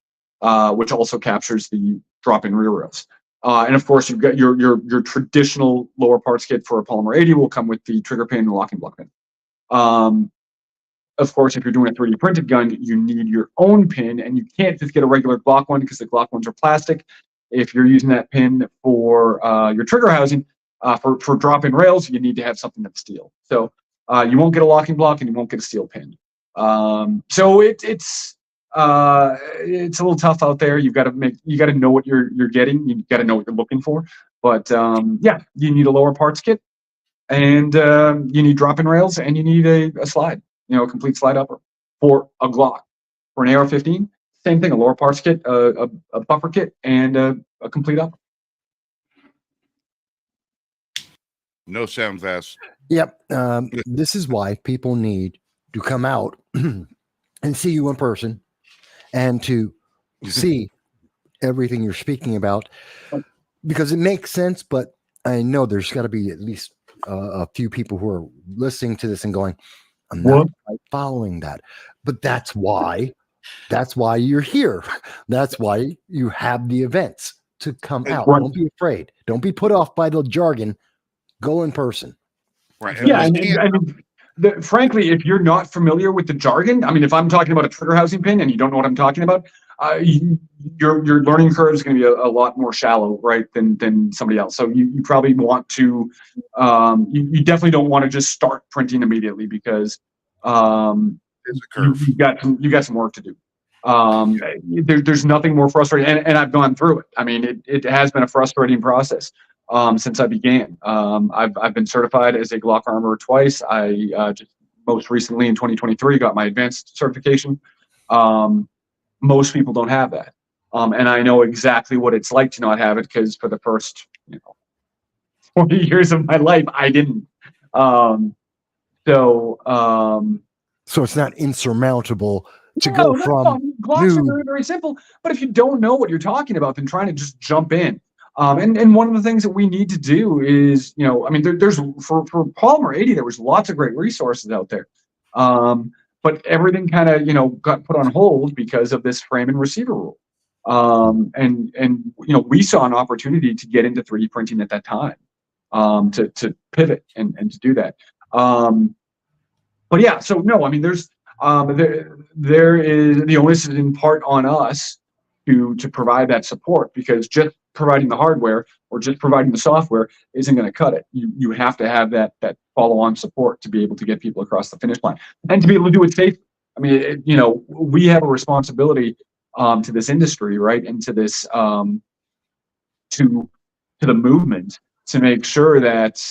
which also captures the drop-in rear rails. And of course, you've got your traditional lower parts kit for a Polymer 80 will come with the trigger pin and the locking block pin. Of course, if you're doing a 3D printed gun, you need your own pin, and you can't just get a regular Glock one because the Glock ones are plastic. If you're using that pin for your trigger housing, for drop-in rails, you need to have something that's steel. So you won't get a locking block and you won't get a steel pin. So it's a little tough out there. You got to know what you're getting. You got to know what you're looking for. But you need a lower parts kit, and you need drop-in rails, and you need a slide. A complete slide upper for a Glock. For an AR-15, same thing. A lower parts kit, a buffer kit, and a complete upper. No sound vest. Yep. This is why people need to come out and see you in person and to see everything you're speaking about, because it makes sense. But I know there's got to be at least a few people who are listening to this and going, I'm Well- not quite following that. But that's why you're here. That's why you have the events to come out. Right. Don't be afraid. Don't be put off by the jargon. Go in person. Right. Yeah, And and, we and can't- I mean, frankly, if you're not familiar with the jargon, I mean, if I'm talking about a trigger housing pin and you don't know what I'm talking about, your learning curve is going to be a lot more shallow, right, than somebody else. So you probably want to, you definitely don't want to just start printing immediately because There's a curve. you got some work to do. There's nothing more frustrating, and I've gone through it. I mean, it has been a frustrating process. Since I began. I've been certified as a Glock armorer twice. I just most recently in 2023 got my advanced certification. Most people don't have that. And I know exactly what it's like to not have it because for the first 40 years of my life, I didn't. So it's not insurmountable to no, go no, from no. Glocks are new- very, very simple. But if you don't know what you're talking about, then trying to just jump in. And one of the things that we need to do is, I mean, there's for Polymer 80, there was lots of great resources out there. But everything kind of, got put on hold because of this frame and receiver rule. And we saw an opportunity to get into 3D printing at that time, to pivot and to do that. But yeah, so no, I mean, there is the onus is in part on us to provide that support, because just providing the hardware or just providing the software isn't going to cut it. You have to have that follow-on support to be able to get people across the finish line and to be able to do it safely. I mean, we have a responsibility to this industry, right, and to this to the movement to make sure that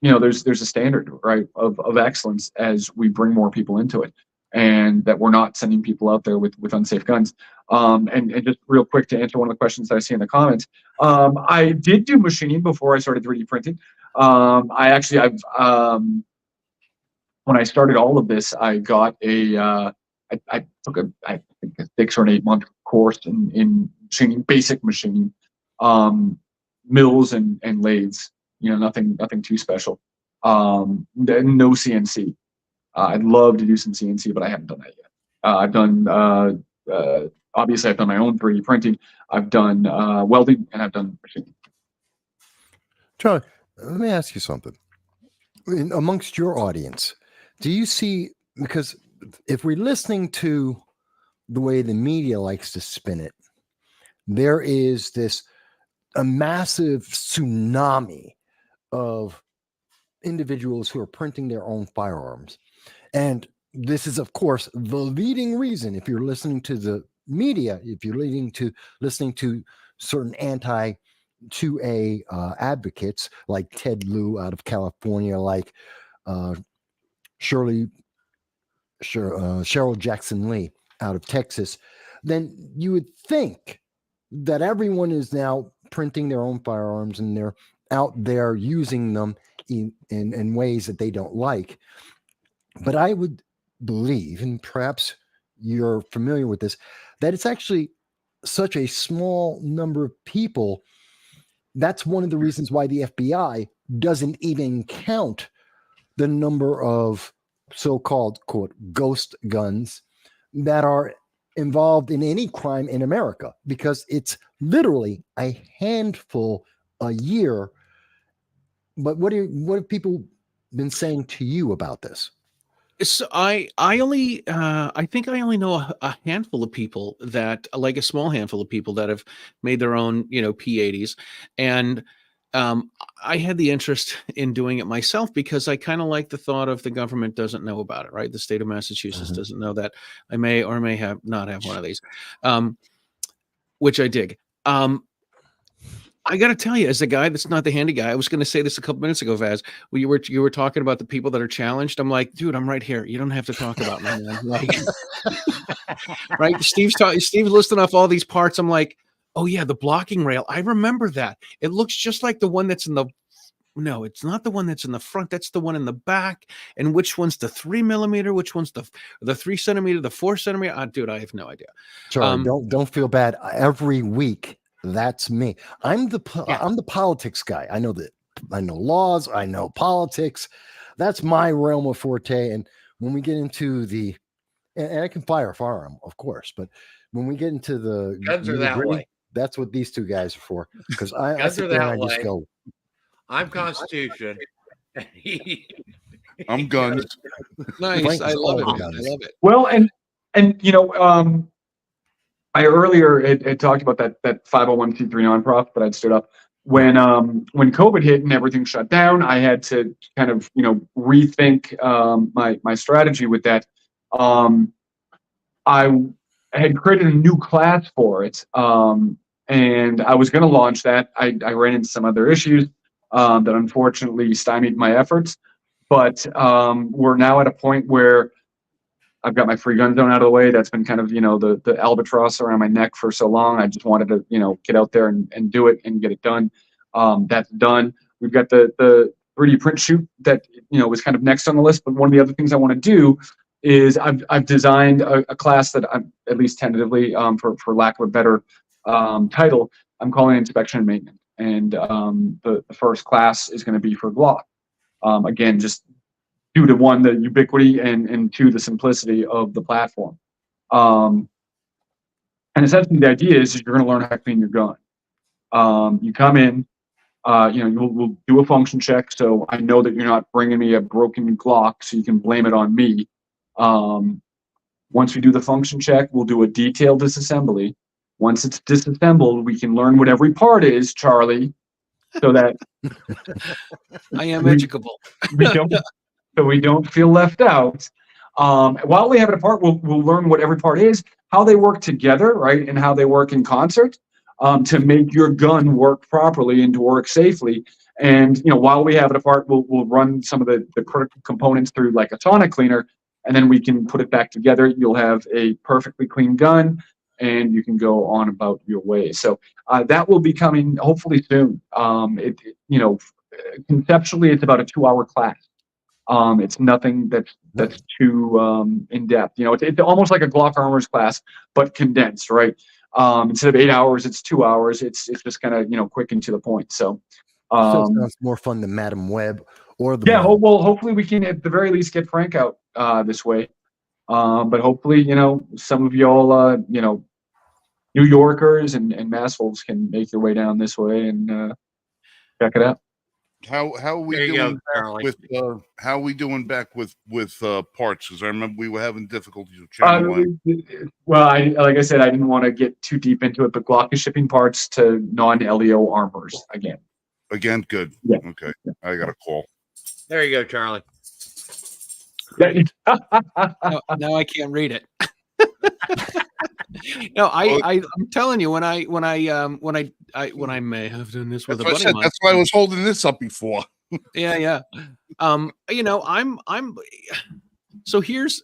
there's a standard, right, of excellence as we bring more people into it, and that we're not sending people out there with unsafe guns. And just real quick to answer one of the questions that I see in the comments, I did do machining before I started 3D printing. When I started all of this, I got I took I think a 6 or an 8 month course in machining, basic machining, mills and lathes. Nothing too special. No CNC. I'd love to do some CNC, but I haven't done that yet. I've done obviously I've done my own 3D printing. I've done welding, and I've done machining. Charlie, let me ask you something. Amongst your audience, do you see, because if we're listening to the way the media likes to spin it, there is a massive tsunami of individuals who are printing their own firearms. And this is, of course, the leading reason, if you're listening to the media, if you're listening to certain anti-2A advocates like Ted Lieu out of California, like Cheryl Jackson Lee out of Texas, then you would think that everyone is now printing their own firearms and they're out there using them in ways that they don't like. But I would believe, and perhaps you're familiar with this, that it's actually such a small number of people. That's one of the reasons why the FBI doesn't even count the number of so-called, quote, ghost guns that are involved in any crime in America, because it's literally a handful a year. But what have people been saying to you about this? So I think I only know a handful of people that, like a small handful of people that have made their own, P80s. And I had the interest in doing it myself because I kind of like the thought of the government doesn't know about it, right? The state of Massachusetts doesn't know that I may or may have not have one of these, which I dig. I got to tell you, as a guy that's not the handy guy, I was going to say this a couple minutes ago, Vaz. When you were talking about the people that are challenged. I'm like, dude, I'm right here. You don't have to talk about me, man. Like, right? Steve's listing off all these parts. I'm like, oh yeah, the blocking rail. I remember that. It looks just like the one that's in the. No, it's not the one that's in the front. That's the one in the back. And which one's the 3 millimeter? Which one's the 3 centimeter? The 4 centimeter? Dude, I have no idea. Charlie, don't feel bad. Every week. That's me. I'm the politics guy. I know laws. I know politics. that's my realm of forte. And when we get into the, and I can fire a firearm, of course, but when we get into the Guns are that nitty-gritty, way. that's what these two guys are for. Because I Guns sit are there and that I just way. go, I'm Constitution. I'm guns. Nice. Frank I is love it. all Man. I guns. love it. Well, and I earlier had talked about that 501c3 nonprofit that I'd stood up when COVID hit and everything shut down. I had to kind of rethink my strategy with that. I had created a new class for it, and I was going to launch that. I ran into some other issues that unfortunately stymied my efforts, but we're now at a point where I've got my free gun zone out of the way. That's been kind of, the albatross around my neck for so long. I just wanted to, get out there and do it and get it done. That's done. We've got the 3D print shoot that, was kind of next on the list. But one of the other things I want to do is I've designed a class that I'm, at least tentatively, for lack of a better title, I'm calling inspection and maintenance. And the first class is going to be for Glock. Again, just due to one, the ubiquity, and two, the simplicity of the platform. And essentially the idea is you're going to learn how to clean your gun. You come in, we'll do a function check. So I know that you're not bringing me a broken Glock, so you can blame it on me. Once we do the function check, we'll do a detailed disassembly. Once it's disassembled, we can learn what every part is, Charlie, so that I am educable. we don't feel left out. While we have it apart, we'll learn what every part is, how they work together, right, and how they work in concert to make your gun work properly and to work safely. And while we have it apart, we'll run some of the critical components through like a sonic cleaner, and then we can put it back together. You'll have a perfectly clean gun, and you can go on about your way. So that will be coming hopefully soon. Conceptually, it's about a 2-hour class. It's nothing that's too in depth. It's almost like a Glock Armors class, but condensed, right? Instead of 8 hours, it's 2 hours. It's just kind of quick and to the point. So, still sounds more fun than Madam Web or the well, hopefully we can at the very least get Frank out this way. But hopefully, some of y'all, New Yorkers and Mass folks can make your way down this way and check it out. How are we There you doing go, Charlie. with how are we doing back with parts? Because I remember we were having difficulties with channel line. Well, like I said, I didn't want to get too deep into it, but Glock is shipping parts to non-LEO armors again. Again, good. Yeah. Okay, I got a call. There you go, Charlie. Now I can't read it. No, I'm telling you, when I may have done this with That's a what I buddy said. of mine. That's why I was holding this up before. Yeah. I'm so here's,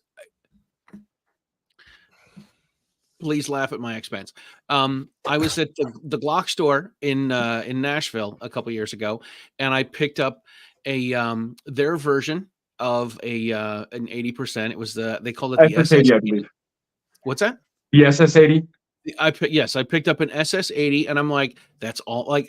please laugh at my expense. I was at the Glock store in Nashville a couple years ago, and I picked up their version of an 80%. It was they called it the SS80, I believe. What's that? The SS80. I picked up an SS80, and I'm like, that's all. Like,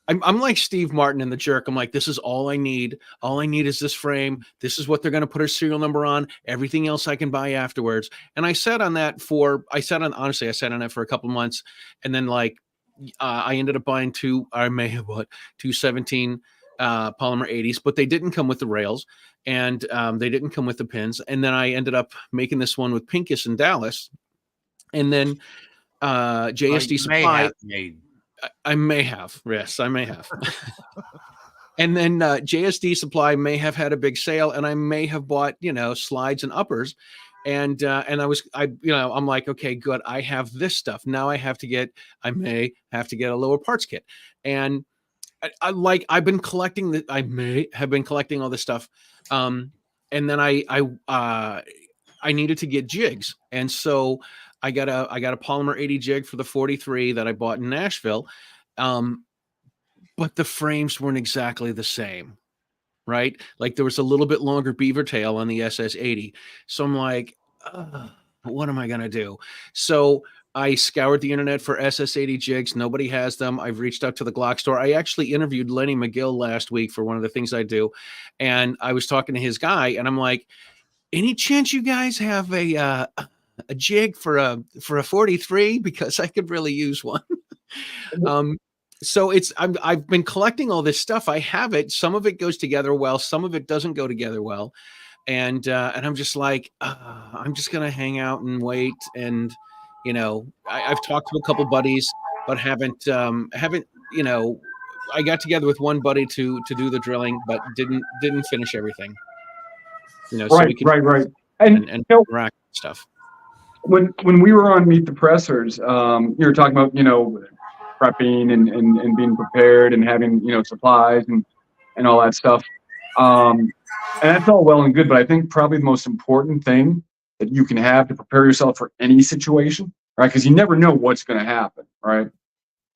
I'm like Steve Martin in The Jerk. I'm like, this is all I need. All I need is this frame. This is what they're going to put a serial number on. Everything else I can buy afterwards. And I sat on it for a couple months, and then I ended up buying I may have bought 217 polymer 80s, but they didn't come with the rails, and they didn't come with the pins. And then I ended up making this one with Pincus in Dallas, and then JSD Supply. I may have. Yes, I may have. And then JSD Supply may have had a big sale, and I may have bought slides and uppers, and I'm like, okay, good. I have this stuff now. I may have to get a lower parts kit, and I've been collecting I may have been collecting all this stuff, and then I needed to get jigs, and so I got a polymer 80 jig for the 43 that I bought in Nashville, but the frames weren't exactly the same, right? Like there was a little bit longer beaver tail on the SS80, so I'm like, what am I gonna do? So I scoured the internet for SS80 jigs. Nobody has them. I've reached out to the Glock store. I actually interviewed Lenny McGill last week for one of the things I do. And I was talking to his guy and I'm like, any chance you guys have a jig for a 43? Because I could really use one. So I've been collecting all this stuff. I have it. Some of it goes together well. Some of it doesn't go together well. And I'm just like, I'm just going to hang out and wait. And, I've talked to a couple buddies, but haven't, I got together with one buddy to do the drilling, but didn't finish everything, so we can Right. and rack stuff. When we were on Meet the Pressers, you were talking about, prepping and being prepared and having, supplies and all that stuff. And that's all well and good, but I think probably the most important thing that you can have to prepare yourself for any situation, right? Because you never know what's going to happen, right?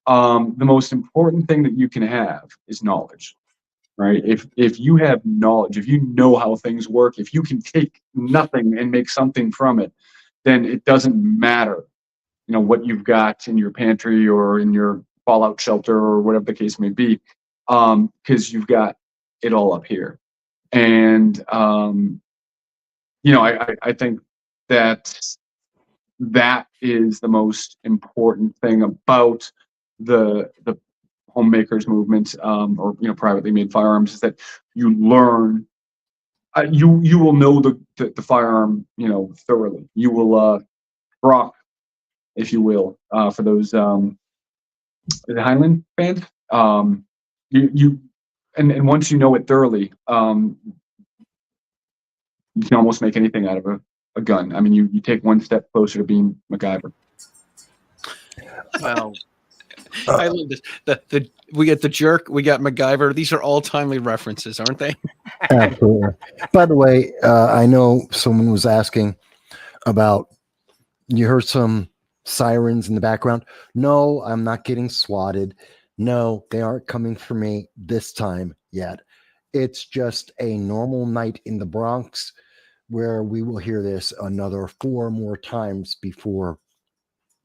The most important thing that you can have is knowledge, right? If you have knowledge, if you know how things work, if you can take nothing and make something from it, then it doesn't matter, what you've got in your pantry or in your fallout shelter or whatever the case may be, because you've got it all up here. And I think that is the most important thing about the homemakers movement, or privately made firearms, is that you learn. You will know the firearm, thoroughly. You will rock, if you will, for those the Heinlein fans. And once you know it thoroughly, you can almost make anything out of a gun. I mean, you take one step closer to being MacGyver. Well, I love this. We get the jerk, we got MacGyver. These are all timely references, aren't they? Absolutely. By the way, I know someone was asking about, you heard some sirens in the background. No, I'm not getting swatted. No, they aren't coming for me this time yet. It's just a normal night in the Bronx where we will hear this another 4 more times before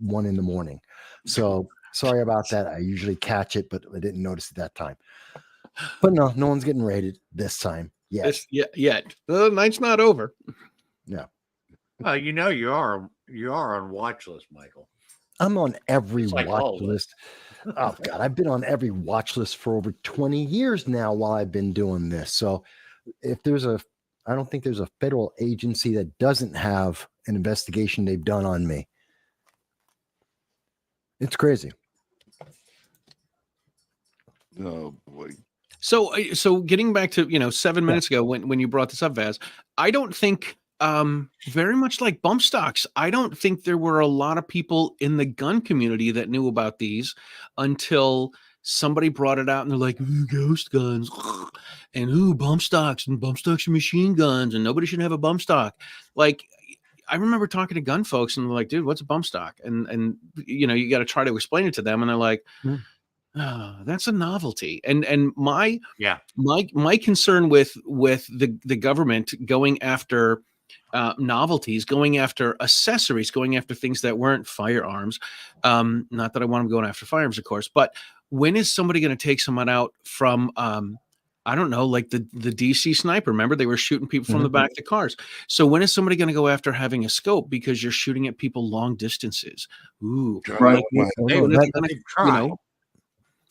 1 a.m. So sorry about that. I usually catch it, but I didn't notice it that time. But no one's getting raided this time yet. Yet. The night's not over. No. well, you are on watch list, Michael. I'm on every It's like watch all of us. list. Oh God, I've been on every watch list for over 20 years now while I've been doing this. So I don't think there's a federal agency that doesn't have an investigation they've done on me. It's crazy. Oh boy. So getting back to 7 minutes ago when you brought this up, Vaz, I don't think very much like bump stocks, I don't think there were a lot of people in the gun community that knew about these until somebody brought it out and they're like, ooh, ghost guns and ooh, bump stocks and bump stocks are machine guns and nobody should have a bump stock. Like, I remember talking to gun folks and they're like, dude, what's a bump stock? And you got to try to explain it to them. And they're like, oh, that's a novelty. And my concern with the government going after novelties, going after accessories, going after things that weren't firearms. Not that I want them going after firearms, of course, but when is somebody going to take someone out from, I don't know, like the DC sniper? Remember, they were shooting people from the back of the cars. So when is somebody going to go after having a scope because you're shooting at people long distances? Ooh, Right. right.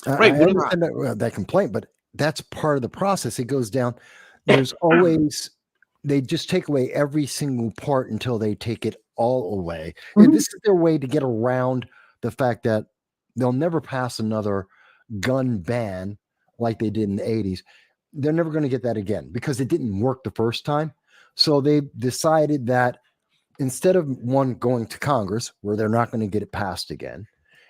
I understand that complaint, but that's part of the process. It goes down. There's always, they just take away every single part until they take it all away. And this is their way to get around the fact that they'll never pass another gun ban like they did in the 80s. They're never going to get that again because it didn't work the first time. So they decided that instead of one going to Congress where they're not going to get it passed again,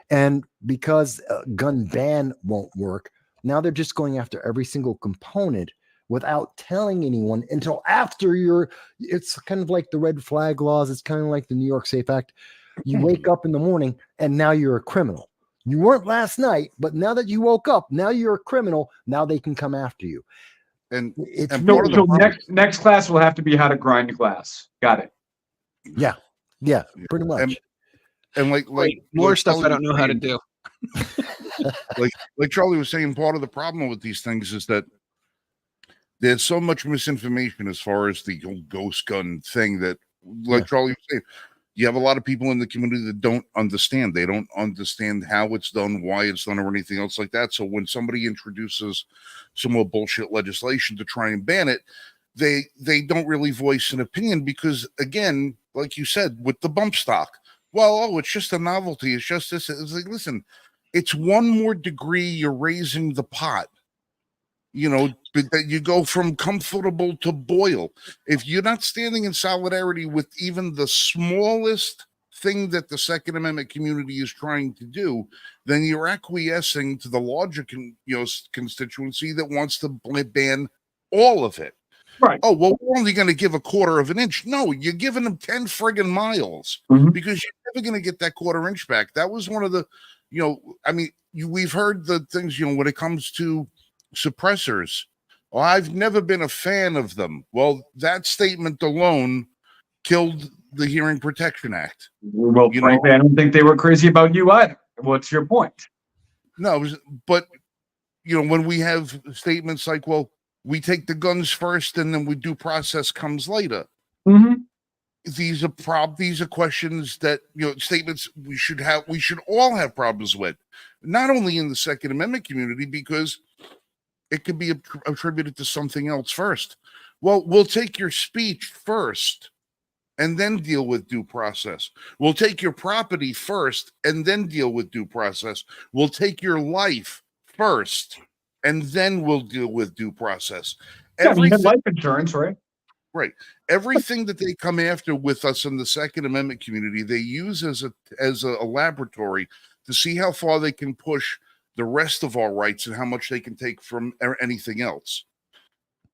and because a gun ban won't work, now they're just going after every single component without telling anyone until after it's kind of like the red flag laws. It's kind of like the New York Safe Act. You wake up in the morning and now you're a criminal. You weren't last night, but now that you woke up, now you're a criminal. Now they can come after you. And It's and really, So next class will have to be how to grind glass. Got it. yeah, pretty much. And like More like stuff I Charlie don't know was how to saying- do. like Charlie was saying, part of the problem with these things is that there's so much misinformation as far as the whole ghost gun thing that, like Yeah. Charlie was saying, you have a lot of people in the community that don't understand. They don't understand how it's done, why it's done, or anything else like that. So when somebody introduces some more bullshit legislation to try and ban it, they don't really voice an opinion because, again, like you said, with the bump stock, well, oh, it's just a novelty. It's just this. It's like, listen, it's one more degree you're raising the pot. You know, but that you go from comfortable to boil. If you're not standing in solidarity with even the smallest thing that the Second Amendment community is trying to do, then you're acquiescing to the larger constituency that wants to ban all of it. Right. Oh, well, we're only going to give a quarter of an inch. No, you're giving them 10 friggin' miles Mhm. because you're never going to get that quarter inch back. That was one of the, I mean, we've heard the things, when it comes to suppressors. Well, I've never been a fan of them. Well, that statement alone killed the Hearing Protection Act. Well, You frankly, I don't think they were crazy about you either. What's your point? No, but when we have statements like, well, we take the guns first and then we due process comes later. Mm-hmm. These are questions that, statements we should all have problems with, not only in the Second Amendment community, because it could be attributed to something else first. Well, we'll take your speech first and then deal with due process. We'll take your property first and then deal with due process. We'll take your life first and then we'll deal with due process. Yeah, you have life insurance, right? Right. Everything that they come after with us in the Second Amendment community, they use as a laboratory to see how far they can push the rest of our rights and how much they can take from anything else.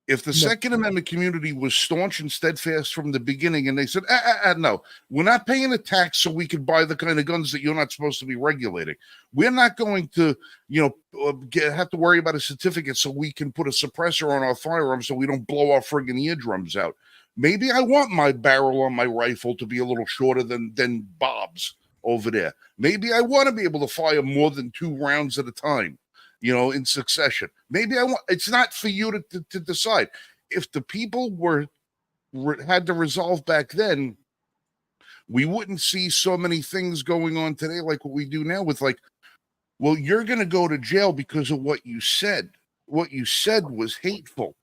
If the Second Amendment community was staunch and steadfast from the beginning and they said, no, we're not paying a tax so we could buy the kind of guns that you're not supposed to be regulating. We're not going to, have to worry about a certificate so we can put a suppressor on our firearms so we don't blow our friggin' eardrums out. Maybe I want my barrel on my rifle to be a little shorter than Bob's over there. Maybe I want to be able to fire more than 2 rounds at a time, in succession. Maybe it's not for you to decide. If the people had to resolve back then, we wouldn't see so many things going on today like what we do now with well, you're going to go to jail because of what you said. What you said was hateful.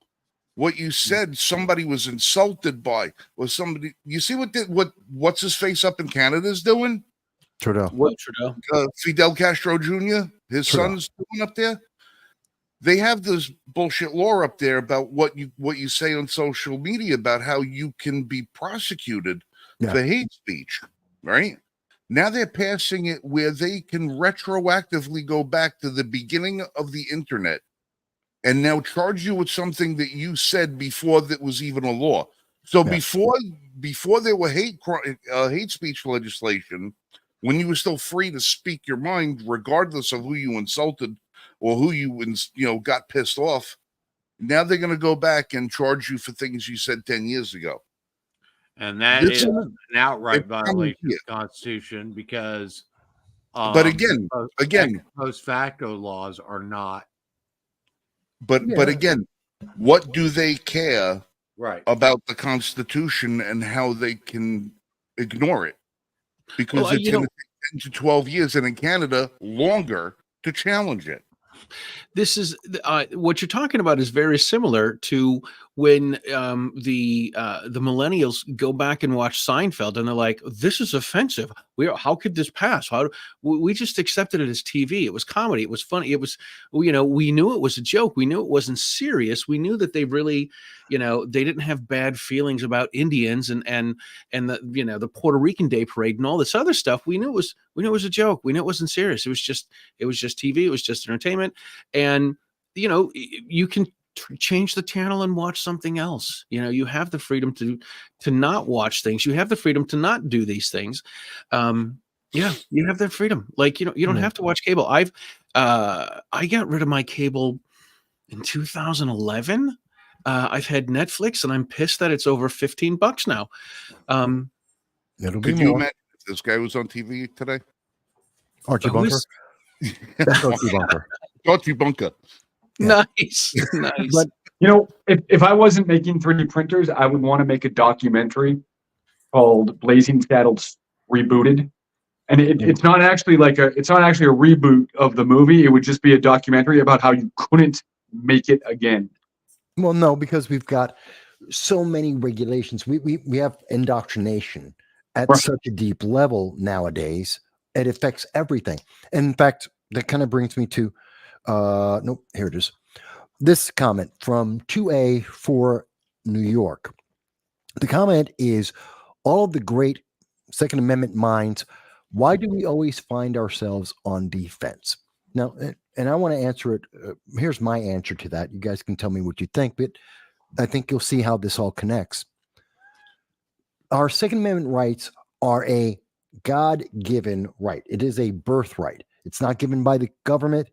What you said somebody was insulted by was somebody. You see what's his face up in Canada is doing? Trudeau. What, Trudeau? Fidel Castro Jr., his Trudeau. son's doing up there. They have this bullshit law up there about what you say on social media about how you can be prosecuted for hate speech, right? Now they're passing it where they can retroactively go back to the beginning of the internet and now charge you with something that you said before that was even a law. So before there were hate speech legislation, when you were still free to speak your mind, regardless of who you insulted or who you got pissed off, now they're going to go back and charge you for things you said 10 years ago. And that is an outright violation of the Constitution because but again, post facto laws are not. But again, what do they care Right. about the Constitution and how they can ignore it? Because it's going to take 10 to 12 years, and in Canada, longer to challenge it. This is what you're talking about is very similar to when the millennials go back and watch Seinfeld and they're like, "This is offensive. How could this pass? We just accepted it as TV. It was comedy. It was funny. It was we knew it was a joke. We knew it wasn't serious. We knew that they really, they didn't have bad feelings about Indians and the Puerto Rican Day Parade and all this other stuff. We knew it was a joke. We knew it wasn't serious. It was just TV. It was just entertainment. And you can change the channel and watch something else. You have the freedom to not watch things. You have the freedom to not do these things. You have that freedom. Like, you don't have to watch cable. I got rid of my cable in 2011. I've had Netflix and I'm pissed that it's over $15 now. It'll be Could you more. imagine if This guy was on TV today. Archie Who Bunker. is- That's Archie Bunker. Archie Bunker. Yeah. Nice, nice. But You know, if I wasn't making 3D printers, I would want to make a documentary called Blazing Saddles Rebooted. And it's not actually it's not actually a reboot of the movie. It would just be a documentary about how you couldn't make it again. well, no, because we've got so many regulations. We have indoctrination at Right. such a deep level nowadays. It affects everything. And in fact, that kind of brings me to nope, here it is. This comment from 2A for New York. The comment is, all of the great Second Amendment minds, why do we always find ourselves on defense? Now, and I want to answer it. Here's my answer to that. You guys can tell me what you think, but I think you'll see how this all connects. Our Second Amendment rights are a God-given right. It is a birthright. It's not given by the government.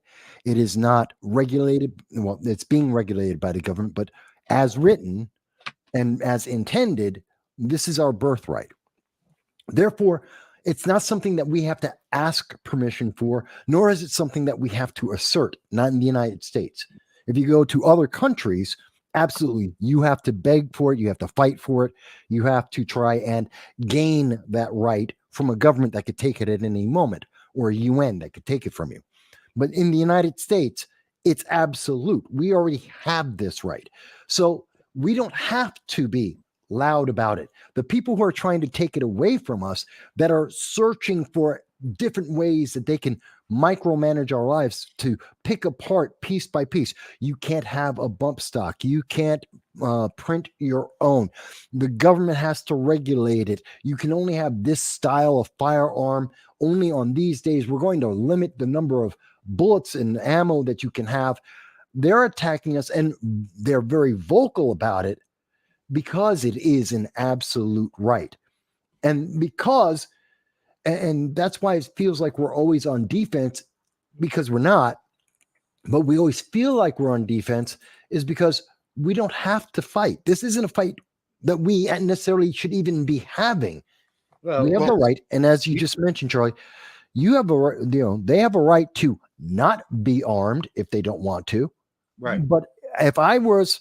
It is not regulated. Well, it's being regulated by the government, but as written and as intended, this is our birthright. Therefore, it's not something that we have to ask permission for, nor is it something that we have to assert, not in the United States. If you go to other countries, absolutely, you have to beg for it. You have to fight for it. You have to try and gain that right from a government that could take it at any moment, or a UN that could take it from you. But in the United States, it's absolute. We already have this right. So we don't have to be loud about it. The people who are trying to take it away from us, that are searching for different ways that they can micromanage our lives to pick apart piece by piece. You can't have a bump stock. You can't print your own. The government has to regulate it. You can only have this style of firearm only on these days. We're going to limit the number of bullets and ammo that you can have. They're attacking us, and they're very vocal about it because it is an absolute right. And because, and that's why it feels like we're always on defense, because we're not, but we always feel like we're on defense is because we don't have to fight. This isn't a fight that we necessarily should even be having. Well, We have the right. And as you just mentioned, Charlie, you have a right, they have a right to not be armed if they don't want to. right. But if I was,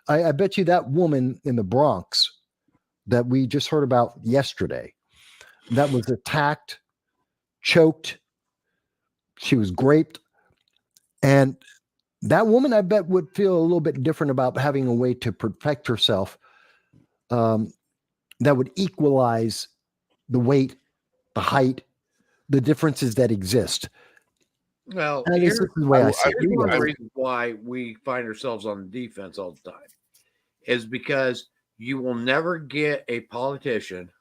I bet you that woman in the Bronx that we just heard about yesterday, that was attacked, choked, she was raped, and that woman, I bet, would feel a little bit different about having a way to protect herself that would equalize the weight, the height, the differences that exist. Well, And I guess here's, this is the way I see here's it. one of the reasons why we find ourselves on the defense all the time is because you will never get a politician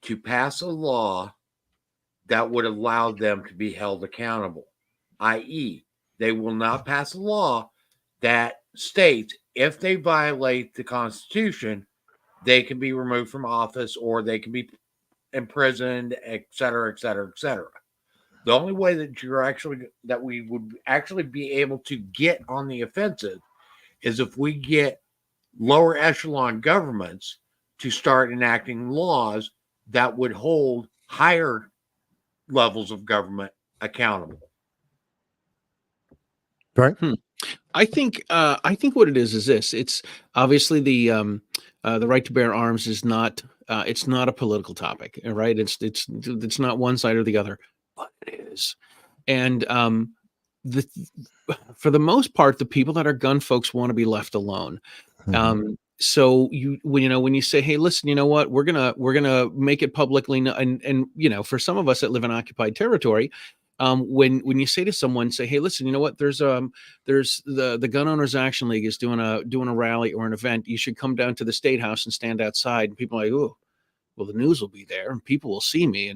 to pass a law that would allow them to be held accountable, i.e., they will not pass a law that states if they violate the Constitution, they can be removed from office or they can be imprisoned, et cetera, et cetera, et cetera. The only way that we would actually be able to get on the offensive is if we get lower echelon governments to start enacting laws that would hold higher levels of government accountable. Right? I think what it is this. It's obviously the right to bear arms is not it's not a political topic, right? It's not one side or the other, but it is. And for the most part, the people that are gun folks want to be left alone. So when you say, hey, listen, you know what, we're gonna make it publicly, and for some of us that live in occupied territory, when you say to someone, say, hey, listen, you know what, there's the Gun Owners Action League is doing a rally or an event, you should come down to the State House and stand outside, and people are like, oh, well, the news will be there and people will see me,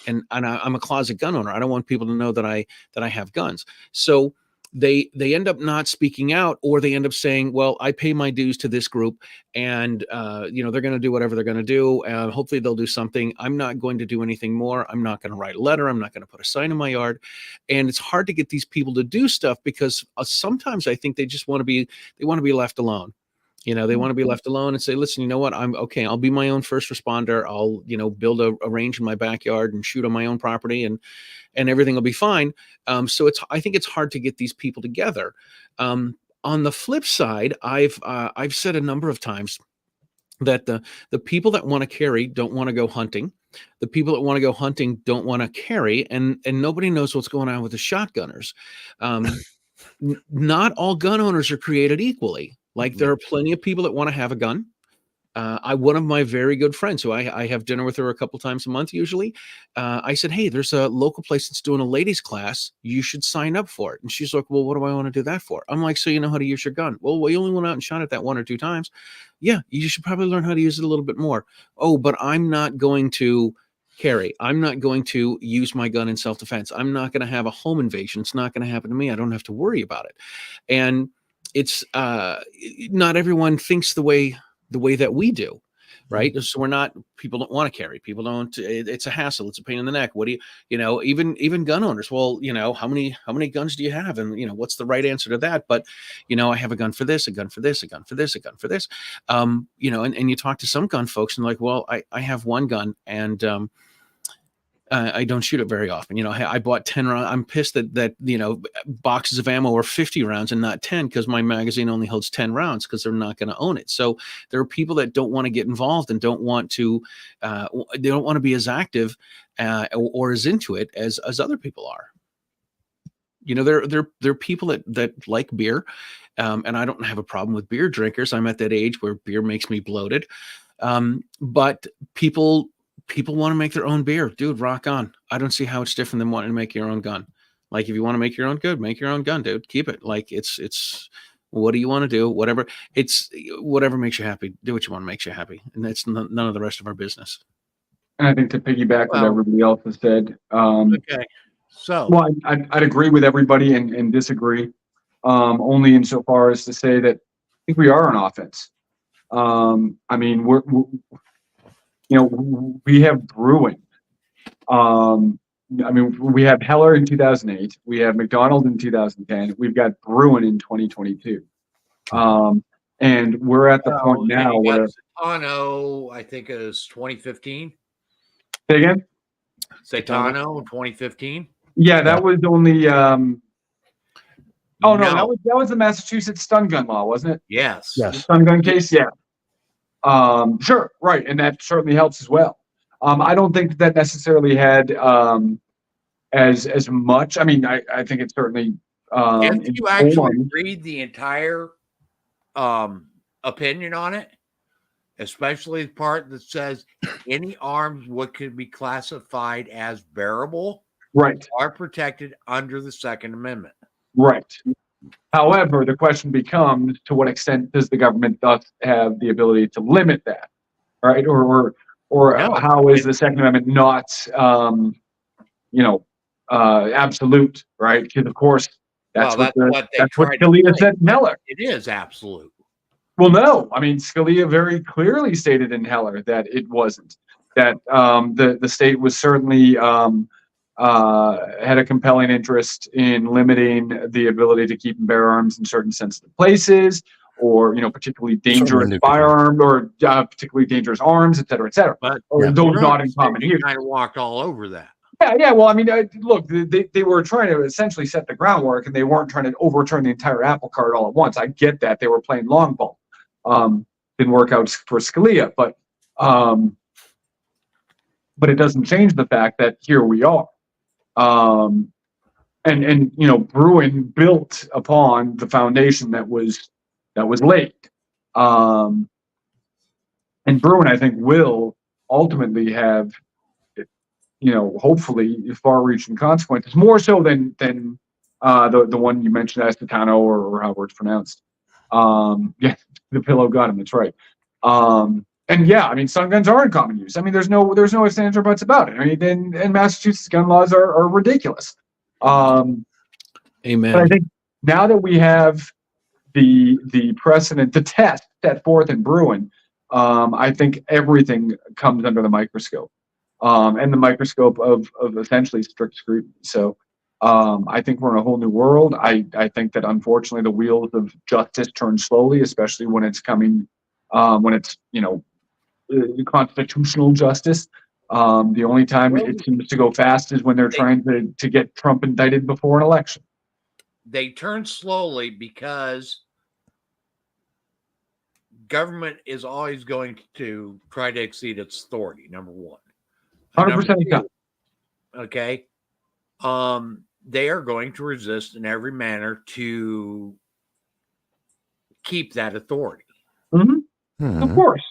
and I'm a closet gun owner. I don't want people to know that I have guns. So they end up not speaking out, or they end up saying, well, I pay my dues to this group, and they're going to do whatever they're going to do, and hopefully they'll do something. I'm not going to do anything more. I'm not going to write a letter. I'm not going to put a sign in my yard. And it's hard to get these people to do stuff because sometimes I think they just want to be left alone. You know, they want to be left alone and say, listen, you know what? I'm okay. I'll be my own first responder. I'll, you know, build a range in my backyard and shoot on my own property, and everything will be fine. So I think it's hard to get these people together. On the flip side, I've said a number of times that the people that want to carry don't want to go hunting. The people that want to go hunting don't want to carry, and nobody knows what's going on with the shotgunners. Not all gun owners are created equally. Like, there are plenty of people that want to have a gun. One of my very good friends, who I have dinner with her a couple times a month usually, I said, hey, there's a local place that's doing a ladies class. You should sign up for it. And she's like, well, what do I want to do that for? I'm like, so you know how to use your gun? Well, you only went out and shot it that 1 or 2 times. Yeah, you should probably learn how to use it a little bit more. Oh, but I'm not going to carry. I'm not going to use my gun in self-defense. I'm not going to have a home invasion. It's not going to happen to me. I don't have to worry about it. And it's not everyone thinks the way that we do, right? So people don't want to carry. People don't. It's a hassle. It's a pain in the neck. What do you know? Even gun owners. Well, you know, how many guns do you have? And you know, what's the right answer to that? But you know, I have a gun for this, a gun for this, a gun for this, a gun for this. You know, and you talk to some gun folks and like, well, I have one gun, and I don't shoot it very often. You know, I bought 10 rounds. I'm pissed that, you know, boxes of ammo are 50 rounds and not 10, because my magazine only holds 10 rounds, because they're not going to own it. So there are people that don't want to get involved and don't want to, they don't want to be as active or as into it as other people are. You know, there are people that like beer, and I don't have a problem with beer drinkers. I'm at that age where beer makes me bloated. But people want to make their own beer. Dude, rock on. I don't see how it's different than wanting to make your own gun. Like, if you want to make your own good, make your own gun, dude. Keep it. Like, it's what do you want to do? Whatever. It's whatever makes you happy. Do what you want, makes you happy. And that's none of the rest of our business. And I think to piggyback what everybody else has said, Okay. So, well, I'd agree with everybody and disagree, only insofar as to say that I think we are on offense. I mean, we're you know, we have Bruin. I mean, we have Heller in 2008. We have McDonald in 2010. We've got Bruin in 2022. And we're at the point now where Satano, I think it was 2015. Say again? Satano in 2015. Yeah, that was only. Oh no, No. that was the Massachusetts stun gun law, wasn't it? Yes. The stun gun case, yeah. Sure, right, and that certainly helps as well. I don't think that necessarily had as much. I mean, I think it certainly. If you actually read the entire opinion on it, especially the part that says any arms what could be classified as bearable, right, are protected under the Second Amendment. right. However, the question becomes, to what extent does the government thus have the ability to limit that, right? Or No. how is the Second Amendment not, absolute, right? Because of course, that's what Scalia said in Heller. It is absolute. Well, no, I mean, Scalia very clearly stated in Heller that it wasn't. That the state was certainly had a compelling interest in limiting the ability to keep and bear arms in certain sensitive places, or particularly dangerous firearms, or particularly dangerous arms, et cetera, et cetera. But those not in common use. Kind of walked all over that. Yeah. Well, I mean, look, they were trying to essentially set the groundwork, and they weren't trying to overturn the entire apple cart all at once. I get that they were playing long ball. Didn't work out for Scalia, but it doesn't change the fact that here we are. Bruin built upon the foundation that was laid. And Bruin, I think, will ultimately have, hopefully far-reaching consequences, more so than the one you mentioned, Astutano, or however it's pronounced. Yeah, the pillow got him. That's right. And yeah, I mean, stun guns are in common use. I mean, there's no ifs, ands, or buts about it. I mean, and Massachusetts gun laws are ridiculous. Amen. But I think now that we have the precedent, the test set forth in Bruin, I think everything comes under the microscope, and the microscope of essentially strict scrutiny. So I think we're in a whole new world. I think that unfortunately the wheels of justice turn slowly, especially when it's coming, when it's, constitutional justice. The only time Well, it seems to go fast is when they're trying to get Trump indicted before an election. they turn slowly because government is always going to try to exceed its authority. Number one, And 100% number of the time. two, okay, they are going to resist in every manner to keep that authority. Mhm. Hmm. Of course.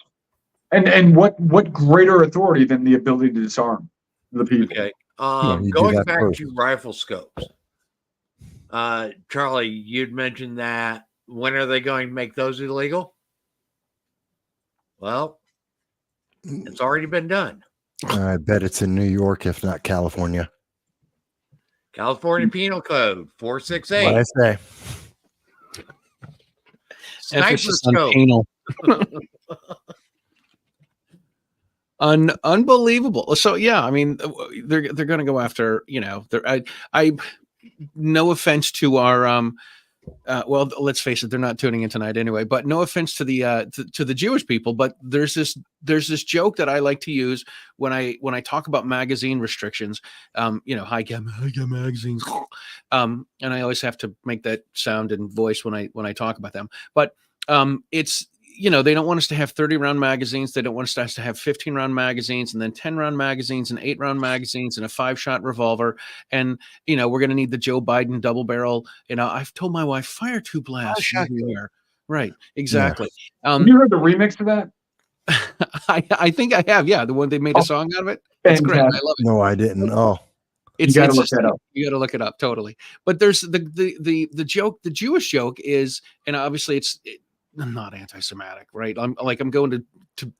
And what greater authority than the ability to disarm the people? Okay. you do Going that back first. to rifle scopes, Charlie, you'd mentioned that. When are they going to make those illegal? Well, it's already been done. I bet it's in New York, if not California. California Penal Code What I 468. say. Sniper Emphasis on scope. penal. Unbelievable. So yeah, I mean, they're going to go after, I no offense to our well, let's face it, they're not tuning in tonight anyway, but no offense to the to the Jewish people, but there's this joke that I like to use when I talk about magazine restrictions. High cap magazines, and I always have to make that sound and voice when I talk about them. But it's, they don't want us to have 30-round magazines. They don't want us to have 15-round magazines and then 10-round magazines and 8-round magazines and a 5-shot revolver. And, we're going to need the Joe Biden double barrel. I've told my wife, fire 2 blasts. Everywhere. Right. Exactly. Have you heard the remix to that? I think I have. Yeah. The one they made a song out of it. It's great. I love it. No, I didn't. Oh, It's, You gotta it's look just, that up. You got to look it up. Totally. But there's the joke, the Jewish joke is, and obviously I'm not anti-Semitic, right? I'm going to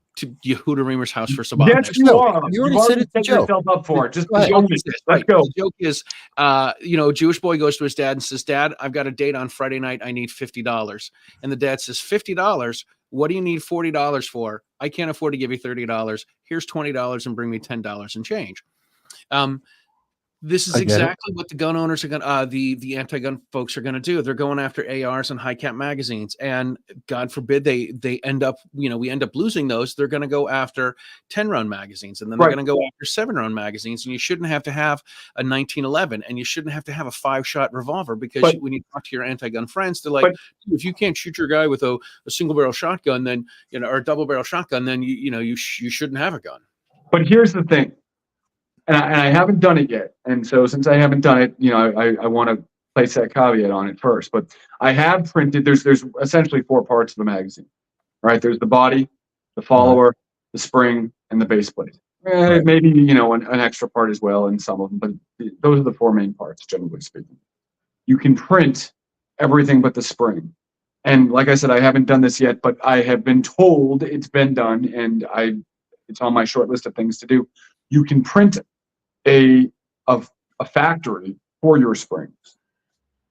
Yehuda Reamer's house for Shabbat. Yes, you are. You You've already said already it's a set joke. yourself up for it. Just Go ahead. the joke is, let's go. The joke is, a Jewish boy goes to his dad and says, "Dad, I've got a date on Friday night. I need $50." And the dad says, "$50? What do you need $40 for? I can't afford to give you $30. Here's $20 and bring me $10 and change." This is I get it. exactly what the gun owners are going to, the anti-gun folks are going to do. They're going after ARs and high cap magazines, and God forbid they end up, we end up losing those. They're going to go after 10-round magazines, and then they're Right. going to go after 7-round magazines. And you shouldn't have to have a 1911, and you shouldn't have to have a 5-shot revolver because But- when you talk to your anti-gun friends, they're like, but- if you can't shoot your guy with a single barrel shotgun, then or a double barrel shotgun, then you shouldn't have a gun. But here's the thing, and I haven't done it yet. And so since I haven't done it, I want to place that caveat on it first. But I have printed. There's essentially 4 parts of the magazine, right? There's the body, the follower, the spring, and the base plate. Right. Maybe an extra part as well in some of them, but those are the 4 main parts, generally speaking. You can print everything but the spring. And like I said, I haven't done this yet, but I have been told it's been done, and it's on my short list of things to do. You can print a factory for your springs.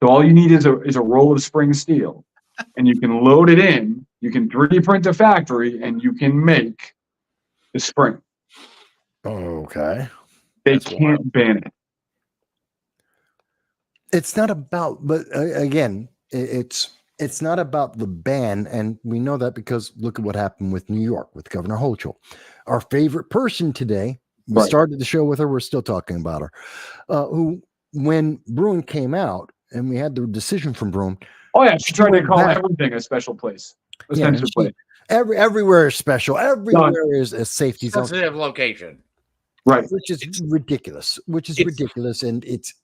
So all you need is a roll of spring steel, and you can load it in. You can 3D print a factory, and you can make the spring. okay. They That's can't ban it. It's not about, but again, it's not about the ban, and we know that because look at what happened with New York with Governor Hochul, our favorite person today. We Right. started the show with her. We're still talking about her. Who, when Bruin came out, and we had the decision from Bruin, Oh yeah, she tried to went call back. everything a special place. A Yeah, censored and she- place. everywhere is special. Everywhere is a safety zone, Sensitive location. Right. which is ridiculous. And it's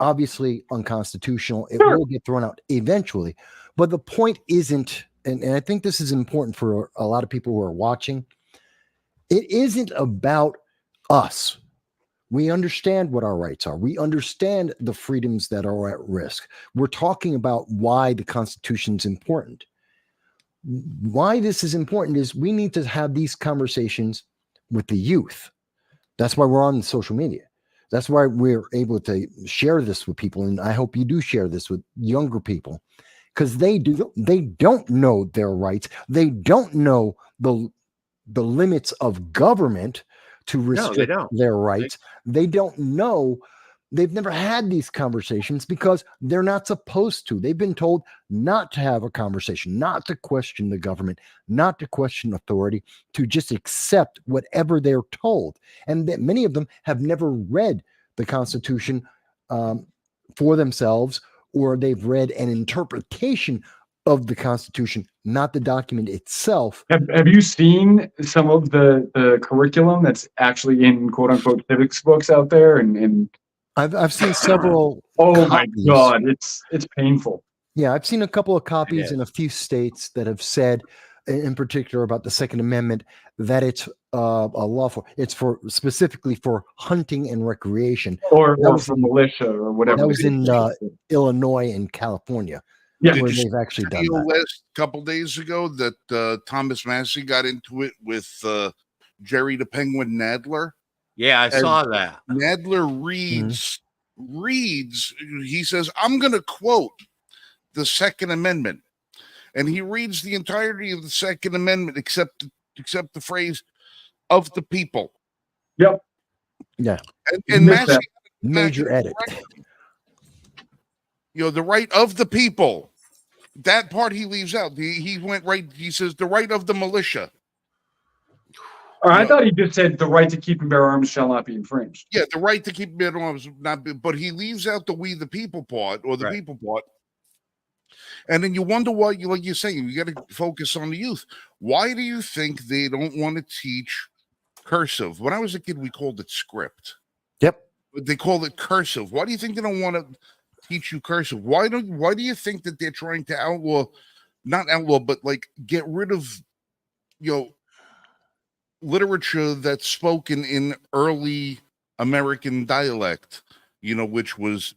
obviously unconstitutional. It Sure. will get thrown out eventually. But the point isn't, and I think this is important for a lot of people who are watching. It isn't about us. We understand what our rights are. We understand the freedoms that are at risk. We're talking about why the Constitution is important. Why this is important is we need to have these conversations with the youth. That's why we're on social media. That's why we're able to share this with people. And I hope you do share this with younger people, because they don't know their rights. They don't know the limits of government to No, they restrict don't. their rights. They don't know They've never had these conversations because they're not supposed to. They've been told not to have a conversation, not to question the government, not to question authority, to just accept whatever they're told. And that many of them have never read the Constitution for themselves, or they've read an interpretation of the Constitution, not the document itself. Have you seen some of the curriculum that's actually in quote unquote civics books out there? And I've seen several. oh my copies. God, it's painful. Yeah, I've seen a couple of copies is. in a few states that have said, in particular about the Second Amendment, that it's a lawful. It's for specifically for hunting and recreation. Or That was for in- militia or whatever. that was it in, is. Illinois and California, Yeah. where Did you they've actually done video that. last couple days ago that Thomas Massey got into it with Jerry the Penguin Nadler. Yeah, I saw that. Nadler reads. He says, "I'm going to quote the Second Amendment," and he reads the entirety of the Second Amendment except the phrase "of the people." Yep. Yeah. And missed Massey, that. Major edit. the right of the people. That part he leaves out. He went right. He says the right of the militia. Or I thought he just said the right to keep and bear arms shall not be infringed. Yeah, the right to keep bear arms not be, but he leaves out the "we the people" part or the Right. people part. And then you wonder why, like you're saying, you got to focus on the youth. Why do you think they don't want to teach cursive? When I was a kid, we called it script. Yep. But they call it cursive. Why do you think they don't want to teach you cursive? Why do you think that they're trying to not outlaw, but like get rid of, literature that's spoken in early American dialect, which was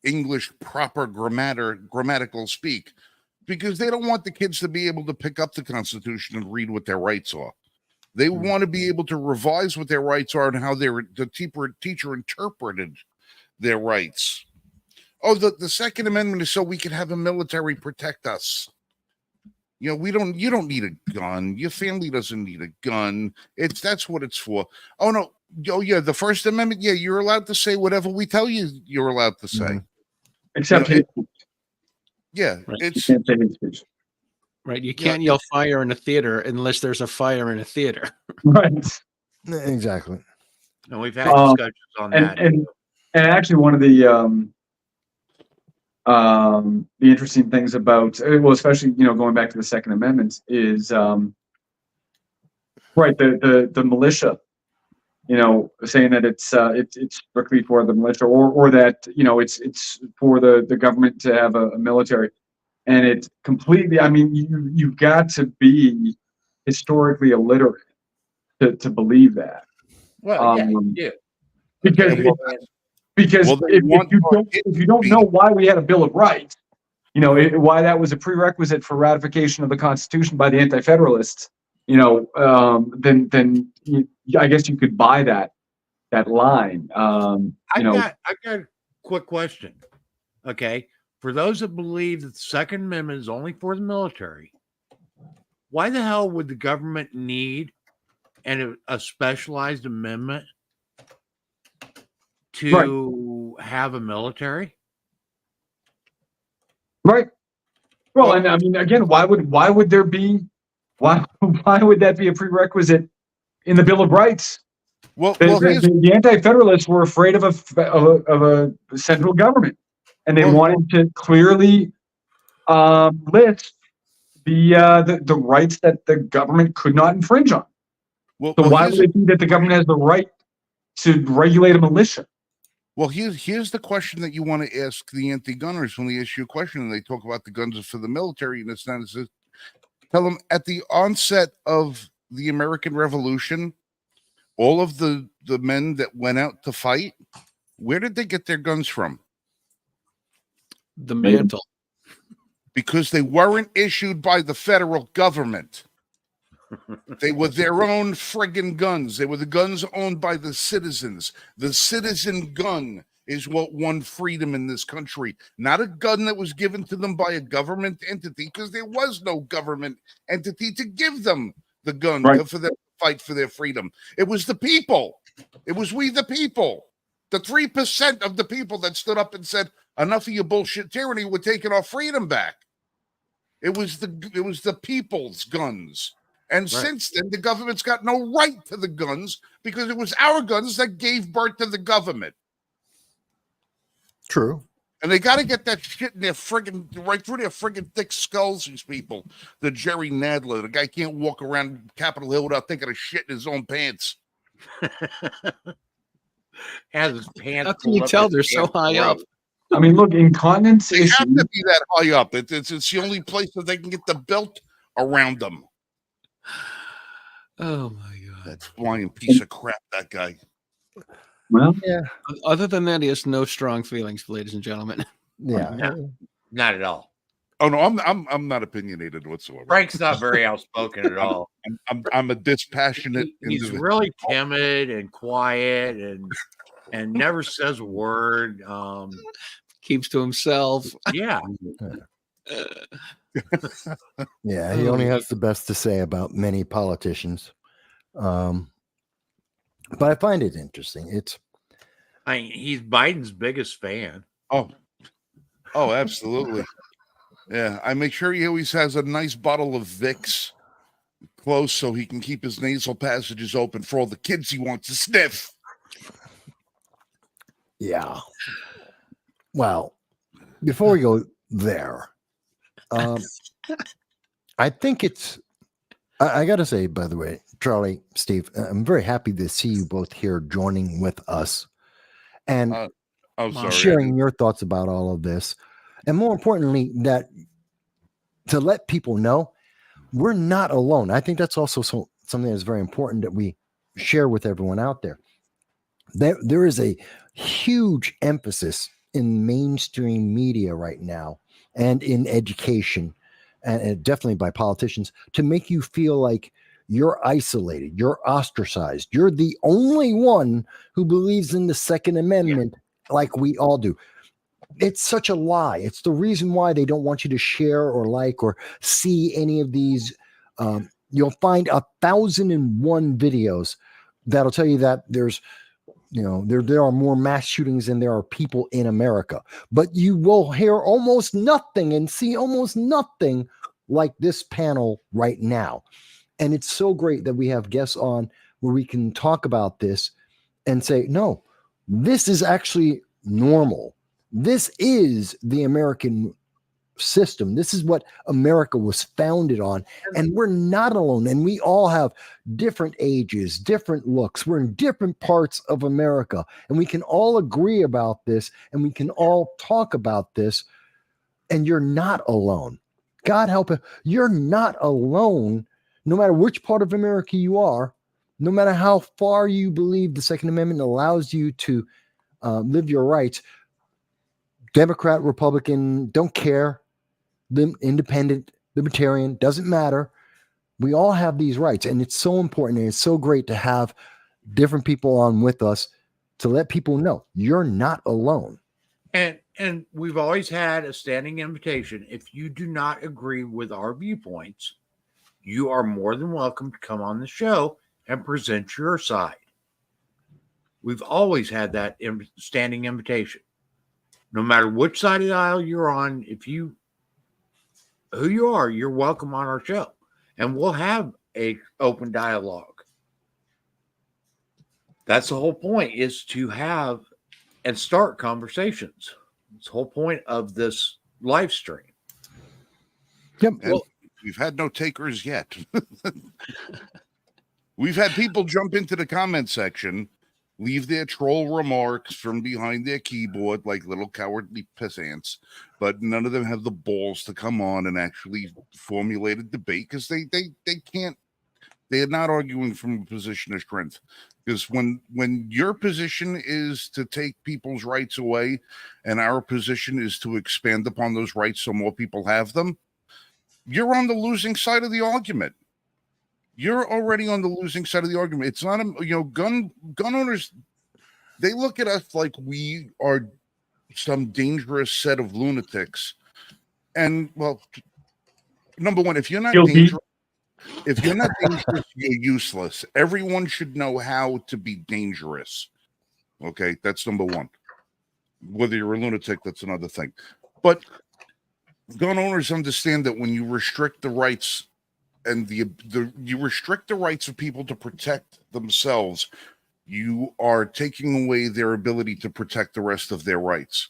English proper grammatical speak, because they don't want the kids to be able to pick up the Constitution and read what their rights are. They want to be able to revise what their rights are and how the teacher interpreted their rights. Oh, the Second Amendment is so we can have a military protect us. You don't need a gun. Your family doesn't need a gun. That's what it's for. Oh no. Oh yeah, the First Amendment. Yeah, you're allowed to say whatever we tell you you're allowed to say. Except You know, hate speech. Yeah, Right. You it's can't say hate speech. Right. You can't yell fire in a theater unless there's a fire in a theater. Right. Exactly. And we've had Um, discussions on that. And actually one of the interesting things about, well, especially, going back to the Second Amendment is, right, the militia, saying that it's strictly for the militia, or that, it's for the government to have a military. And it's completely, I mean, you've got to be historically illiterate to believe that. Well, yeah, um, you do. Because Okay, it- well, Because Well, they if want you don't know why we had a Bill of Rights, why that was a prerequisite for ratification of the Constitution by the Anti-Federalists, then I guess you could buy that line. I got a quick question. Okay. For those that believe that the Second Amendment is only for the military, why the hell would the government need a specialized amendment to have a military? Right. Well, and I mean, again, why would that be a prerequisite in the Bill of Rights? well. The Anti-Federalists were afraid of a central government, and they Well- wanted to clearly list the rights that the government could not infringe on. Well, So why here's would they think that the government has the right to regulate a militia? Well, here's the question that you want to ask the anti-gunners when they ask you a question and they talk about the guns are for the military, and it's not. Tell them at the onset of the American Revolution, all of the men that went out to fight, where did they get their guns from? The mantle. Because they weren't issued by the federal government. They were their own friggin' guns. They were the guns owned by the citizens. The citizen gun is what won freedom in this country, not a gun that was given to them by a government entity, because there was no government entity to give them the gun Right. for them to fight for their freedom. It was the people. It was we the people. The 3% of the people that stood up and said, enough of your bullshit tyranny, we're taking our freedom back. It was the people's guns. And since then, the government's got no right to the guns because it was our guns that gave birth to the government. True. And they got to get that shit in their friggin' right through their friggin' thick skulls, these people. The Jerry Nadler, the guy can't walk around Capitol Hill without thinking of shit in his own pants. Has his pants. How can you pulled up tell his they're so damn high up? throat. I mean, look, incontinence They have issue. to be that high up. It's the only place that they can get the belt around them. Oh my god! That flying piece of crap, that guy. Well, Other than that, he has no strong feelings, ladies and gentlemen. Yeah. No. Not at all. Oh no, I'm not opinionated whatsoever. Frank's not very outspoken at all. I'm a dispassionate He's individual. really timid and quiet and never says a word. Keeps to himself. Yeah. Yeah, he only has the best to say about many politicians. But I find it interesting. I mean, he's Biden's biggest fan. Oh, absolutely. Yeah, I make sure he always has a nice bottle of Vicks close so he can keep his nasal passages open for all the kids he wants to sniff. Yeah. Well, before we go there, I think I got to say, by the way, Charlie, Steve, I'm very happy to see you both here joining with us and Oh, sorry. sharing your thoughts about all of this. And more importantly, that to let people know we're not alone. I think that's also something that's very important that we share with everyone out there. There is a huge emphasis in mainstream media right now and in education, and definitely by politicians, to make you feel like you're isolated, you're ostracized, you're the only one who believes in the Second Amendment like we all do. It's such a lie. It's the reason why they don't want you to share or like or see any of these. You'll find 1,001 videos that'll tell you that there's, there are more mass shootings than there are people in America. But you will hear almost nothing and see almost nothing like this panel right now. And it's so great that we have guests on where we can talk about this and say, no, this is actually normal. This is the American system. This is what America was founded on. And we're not alone. And we all have different ages, different looks. We're in different parts of America. And we can all agree about this. And we can all talk about this. And you're not alone. God help you. You're not alone, no matter which part of America you are, no matter how far you believe the Second Amendment allows you to live your rights. Democrat, Republican, don't care. Independent, libertarian, doesn't matter. We all have these rights, and it's so important, and it's so great to have different people on with us to let people know you're not alone. And we've always had a standing invitation. If you do not agree with our viewpoints, you are more than welcome to come on the show and present your side. We've always had that standing invitation. No matter which side of the aisle you're on, who you are, you're welcome on our show. And we'll have a open dialogue. That's the whole point, is to have and start conversations. It's the whole point of this live stream. Yep. And we've had no takers yet. We've had people jump into the comment section, leave their troll remarks from behind their keyboard like little cowardly peasants, but none of them have the balls to come on and actually formulate a debate because they can't. They are not arguing from a position of strength. Because when your position is to take people's rights away and our position is to expand upon those rights so more people have them, you're on the losing side of the argument. You're already on the losing side of the argument. It's not, gun owners, they look at us like we are some dangerous set of lunatics. And, well, number one, if you're not dangerous, you're useless. Everyone should know how to be dangerous. Okay, that's number one. Whether you're a lunatic, that's another thing. But gun owners understand that when you restrict the rights and you restrict the rights of people to protect themselves, you are taking away their ability to protect the rest of their rights.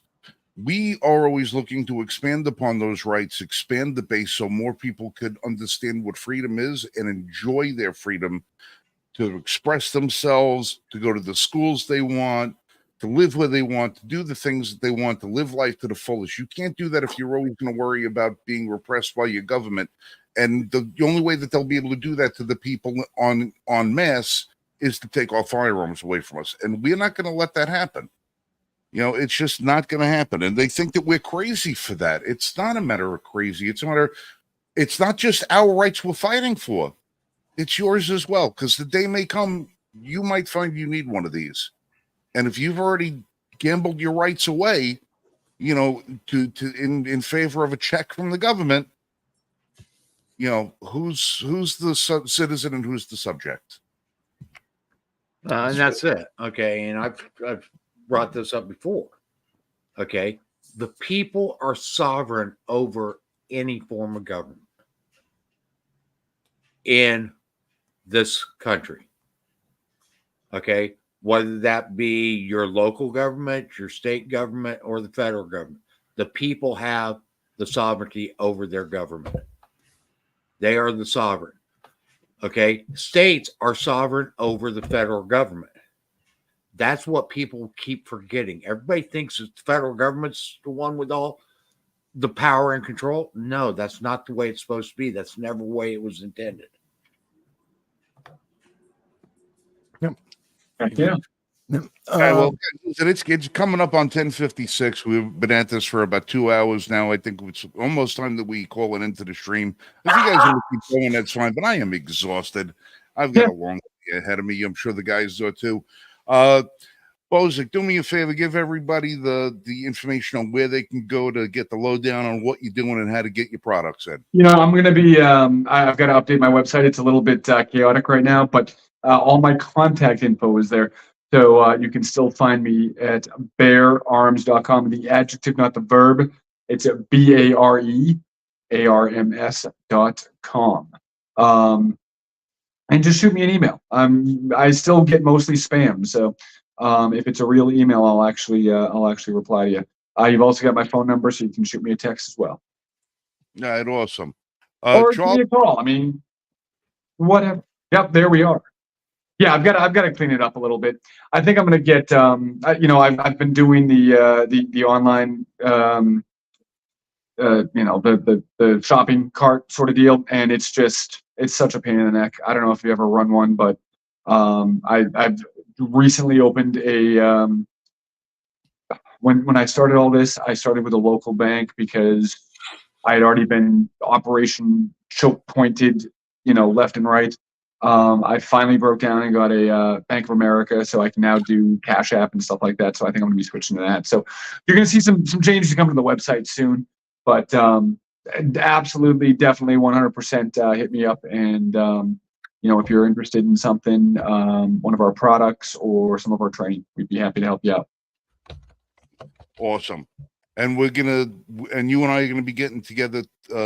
We are always looking to expand upon those rights, expand the base so more people could understand what freedom is and enjoy their freedom to express themselves, to go to the schools they want, to live where they want, to do the things that they want, to live life to the fullest. You can't do that if you're always going to worry about being repressed by your government. And the only way that they'll be able to do that to the people en masse is to take our firearms away from us. And we're not going to let that happen. You know, it's just not going to happen. And they think that we're crazy for that. It's not a matter of crazy. It's not just our rights we're fighting for. It's yours as well. Because the day may come, you might find you need one of these. And if you've already gambled your rights away, you know, in favor of a check from the government, you know, who's the citizen and who's the subject? And that's it. Okay. And I've brought this up before. Okay. The people are sovereign over any form of government in this country. Okay. Whether that be your local government, your state government, or the federal government, the people have the sovereignty over their government. They are the sovereign. Okay. States are sovereign over the federal government. That's what people keep forgetting. Everybody thinks that the federal government's the one with all the power and control. No, that's not the way it's supposed to be. That's never the way it was intended. Yeah. Well, it's coming up on 10:56. We've been at this for about 2 hours now. I think it's almost time that we call it into the stream. If you guys want to keep going, that's fine. But I am exhausted. I've got a long day ahead of me. I'm sure the guys are too. Bozic, do me a favor. Give everybody the information on where they can go to get the lowdown on what you're doing and how to get your products in. You know, I'm going to be, I've got to update my website. It's a little bit chaotic right now, but all my contact info is there. So you can still find me at barearms.com. The adjective, not the verb. It's at BAREARMS.com. And just shoot me an email. I still get mostly spam. So if it's a real email, I'll actually reply to you. You've also got my phone number, so you can shoot me a text as well. Yeah, it's awesome. Or give Charles, me a call. I mean, whatever. Yep, there we are. Yeah, I've got to clean it up a little bit. I think I'm going to get. You know, I've been doing the online. You know, the shopping cart sort of deal, and it's such a pain in the neck. I don't know if you ever run one, but I've recently opened a. When I started all this, I started with a local bank because I had already been operation choke pointed, you know, left and right. I finally broke down and got a Bank of America, so I can now do Cash App and stuff like that. So I think I'm going to be switching to that. So you're going to see some changes to come to the website soon. But absolutely, definitely, 100% hit me up. And you know, if you're interested in something, one of our products or some of our training, we'd be happy to help you out. awesome. And you and I are gonna be getting together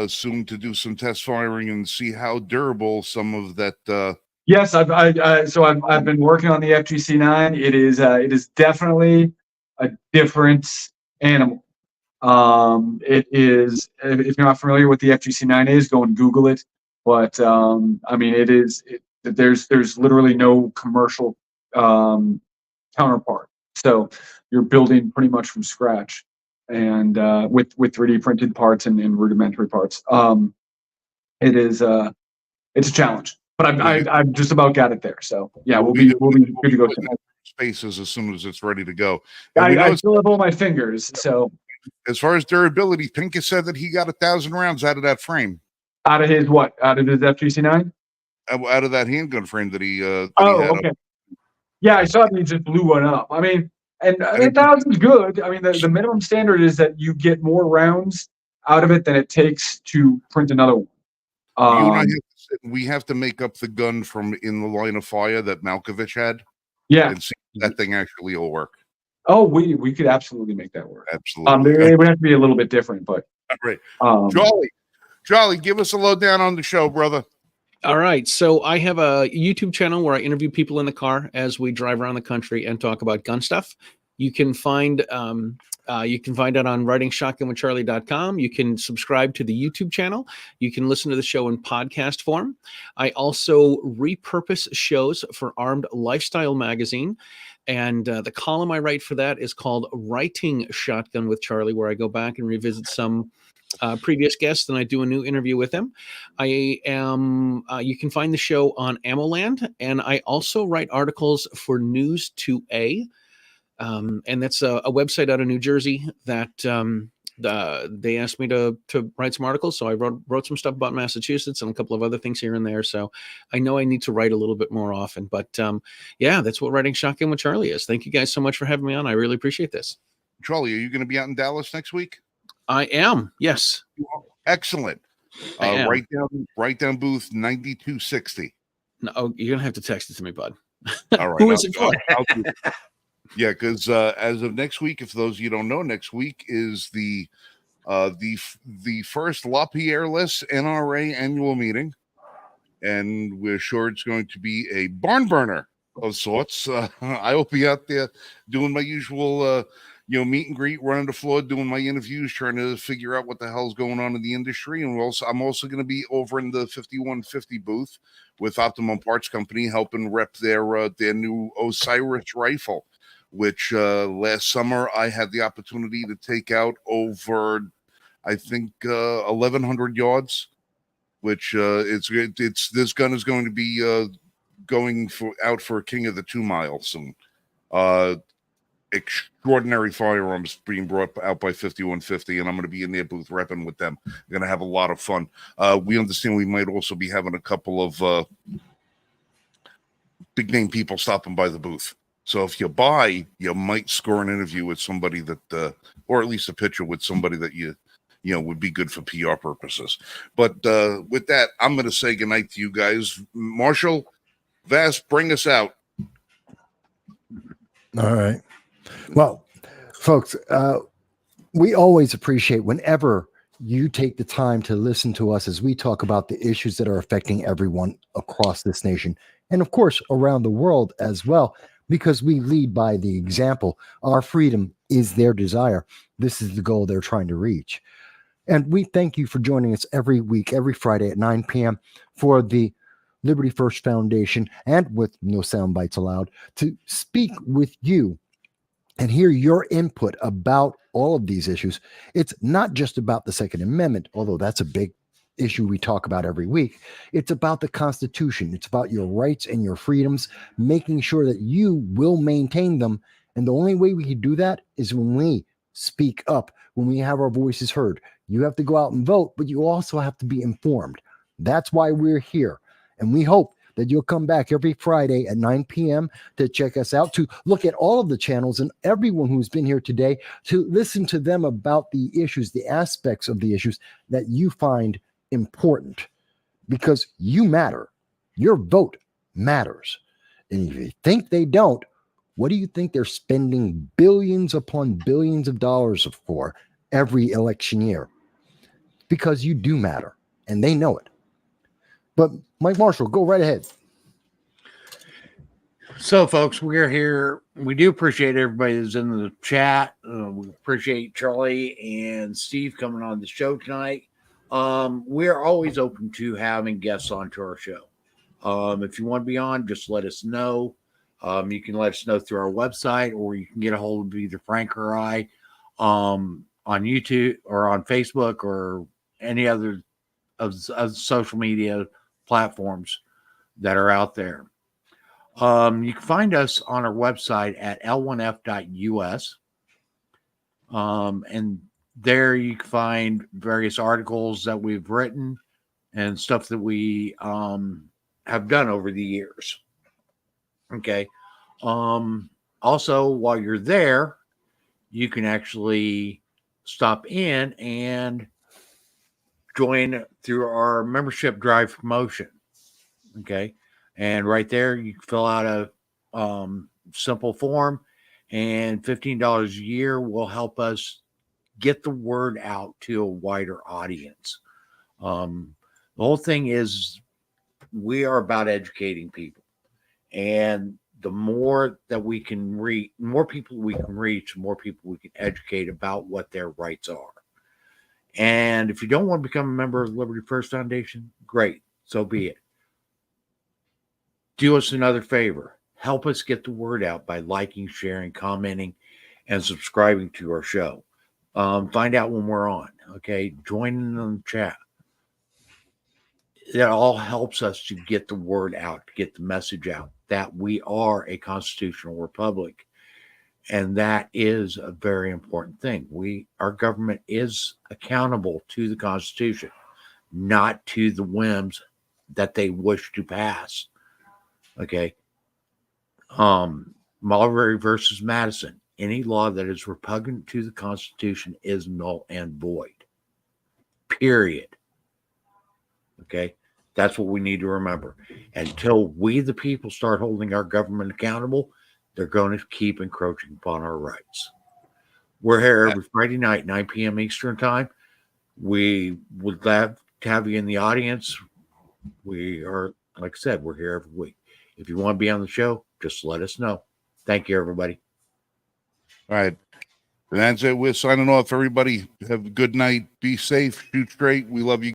soon to do some test firing and see how durable some of that. Yes, I've been working on the FGC9. It is definitely a different animal. It is, if you're not familiar with the FGC9 is, go and Google it. But I mean, there's literally no commercial counterpart. So you're building pretty much from scratch, and with 3D printed parts and rudimentary parts. It's a challenge, but I've just about got it there. So yeah, we'll be good to go. Spaces as soon as it's ready to go. I still have all my fingers. So as far as durability, Pincus said that he got 1,000 rounds out of that frame. Out of his what? Out of his FGC9? Out of that handgun frame that he. Okay. Yeah, I saw that he just blew one up. I mean, and 1,000's good. I mean, the minimum standard is that you get more rounds out of it than it takes to print another one. You and I we have to make up the gun from In the Line of Fire that Malkovich had. Yeah. and see if that thing actually will work. Oh, we could absolutely make that work. Absolutely. It would have to be a little bit different, but All right. um, Charlie, give us a lowdown on the show, brother. All right. So I have a YouTube channel where I interview people in the car as we drive around the country and talk about gun stuff. You can find it on writingshotgunwithcharlie.com. You can subscribe to the YouTube channel. You can listen to the show in podcast form. I also repurpose shows for Armed Lifestyle magazine. And the column I write for that is called Writing Shotgun with Charlie, where I go back and revisit some previous guests, and I do a new interview with them. I am. You can find the show on AmmoLand, and I also write articles for News 2A, and that's a website out of New Jersey that they asked me to write some articles. So I wrote some stuff about Massachusetts and a couple of other things here and there. So I know I need to write a little bit more often. But yeah, that's what Writing Shotgun with Charlie is. Thank you guys so much for having me on. I really appreciate this. Charlie, are you going to be out in Dallas next week? I am. Yes. Excellent. I am. Write down booth 9260. No, you're gonna have to text it to me, bud. All right. Who is it for? Yeah, because as of next week, if those of you don't know, next week is the first LaPierre-less NRA annual meeting, and we're sure it's going to be a barn burner of sorts. I will be out there doing my usual meet and greet, running the floor, doing my interviews, trying to figure out what the hell's going on in the industry. And I'm also going to be over in the 5150 booth with Optimum Parts Company, helping rep their new Osiris rifle, which last summer I had the opportunity to take out over, I think, 1,100 yards. Which it's this gun is going to be going out for King of the 2 Mile soon. Extraordinary firearms being brought out by 5150, and I'm going to be in their booth repping with them. We're going to have a lot of fun. We understand we might also be having a couple of big name people stopping by the booth. So if you buy, you might score an interview with somebody that, or at least a picture with somebody that you would be good for PR purposes. But with that, I'm going to say goodnight to you guys. Marshall, Vass, bring us out. All right. Well, folks, we always appreciate whenever you take the time to listen to us as we talk about the issues that are affecting everyone across this nation and, of course, around the world as well, because we lead by the example. Our freedom is their desire. This is the goal they're trying to reach. And we thank you for joining us every week, every Friday at 9 p.m. for the Liberty First Foundation and with No Sound Bites Allowed to speak with you and hear your input about all of these issues. It's not just about the Second Amendment, although that's a big issue we talk about every week. It's about the Constitution. It's about your rights and your freedoms, making sure that you will maintain them. And the only way we can do that is when we speak up, when we have our voices heard. You have to go out and vote, but you also have to be informed. That's why we're here. And we hope that you'll come back every Friday at 9 p.m. to check us out, to look at all of the channels and everyone who's been here today, to listen to them about the issues, the aspects of the issues that you find important, because you matter. Your vote matters. And if you think they don't, what do you think they're spending billions upon billions of dollars for every election year? Because you do matter, and they know it. But Mike Marshall, go right ahead. So, folks, we're here. We do appreciate everybody that's in the chat. We appreciate Charlie and Steve coming on the show tonight. We're always open to having guests onto our show. If you want to be on, just let us know. You can let us know through our website, or you can get a hold of either Frank or I on YouTube or on Facebook or any other of social media platforms that are out there. You can find us on our website at l1f.us. And there you can find various articles that we've written and stuff that we have done over the years. Okay. Also, while you're there, you can actually stop in and join through our membership drive promotion. Okay. And right there, you can fill out simple form, and $15 a year will help us get the word out to a wider audience. The whole thing is we are about educating people, and the more that we can reach, more people we can reach, the more people we can educate about what their rights are. And if you don't want to become a member of the Liberty First Foundation, great, so be it. Do us another favor. Help us get the word out by liking, sharing, commenting, and subscribing to our show. Find out when we're on. Okay. Join in on the chat. That all helps us to get the word out, to get the message out that we are a constitutional republic. And that is a very important thing. Our government is accountable to the Constitution, not to the whims that they wish to pass. Okay. Marbury versus Madison. Any law that is repugnant to the Constitution is null and void. Period. Okay. That's what we need to remember. Until we, the people, start holding our government accountable, they're going to keep encroaching upon our rights. We're here every Friday night, 9 p.m. Eastern time. We would love to have you in the audience. We are, like I said, we're here every week. If you want to be on the show, just let us know. Thank you, everybody. All right. And that's it. We're signing off. Everybody have a good night. Be safe. Shoot straight. We love you.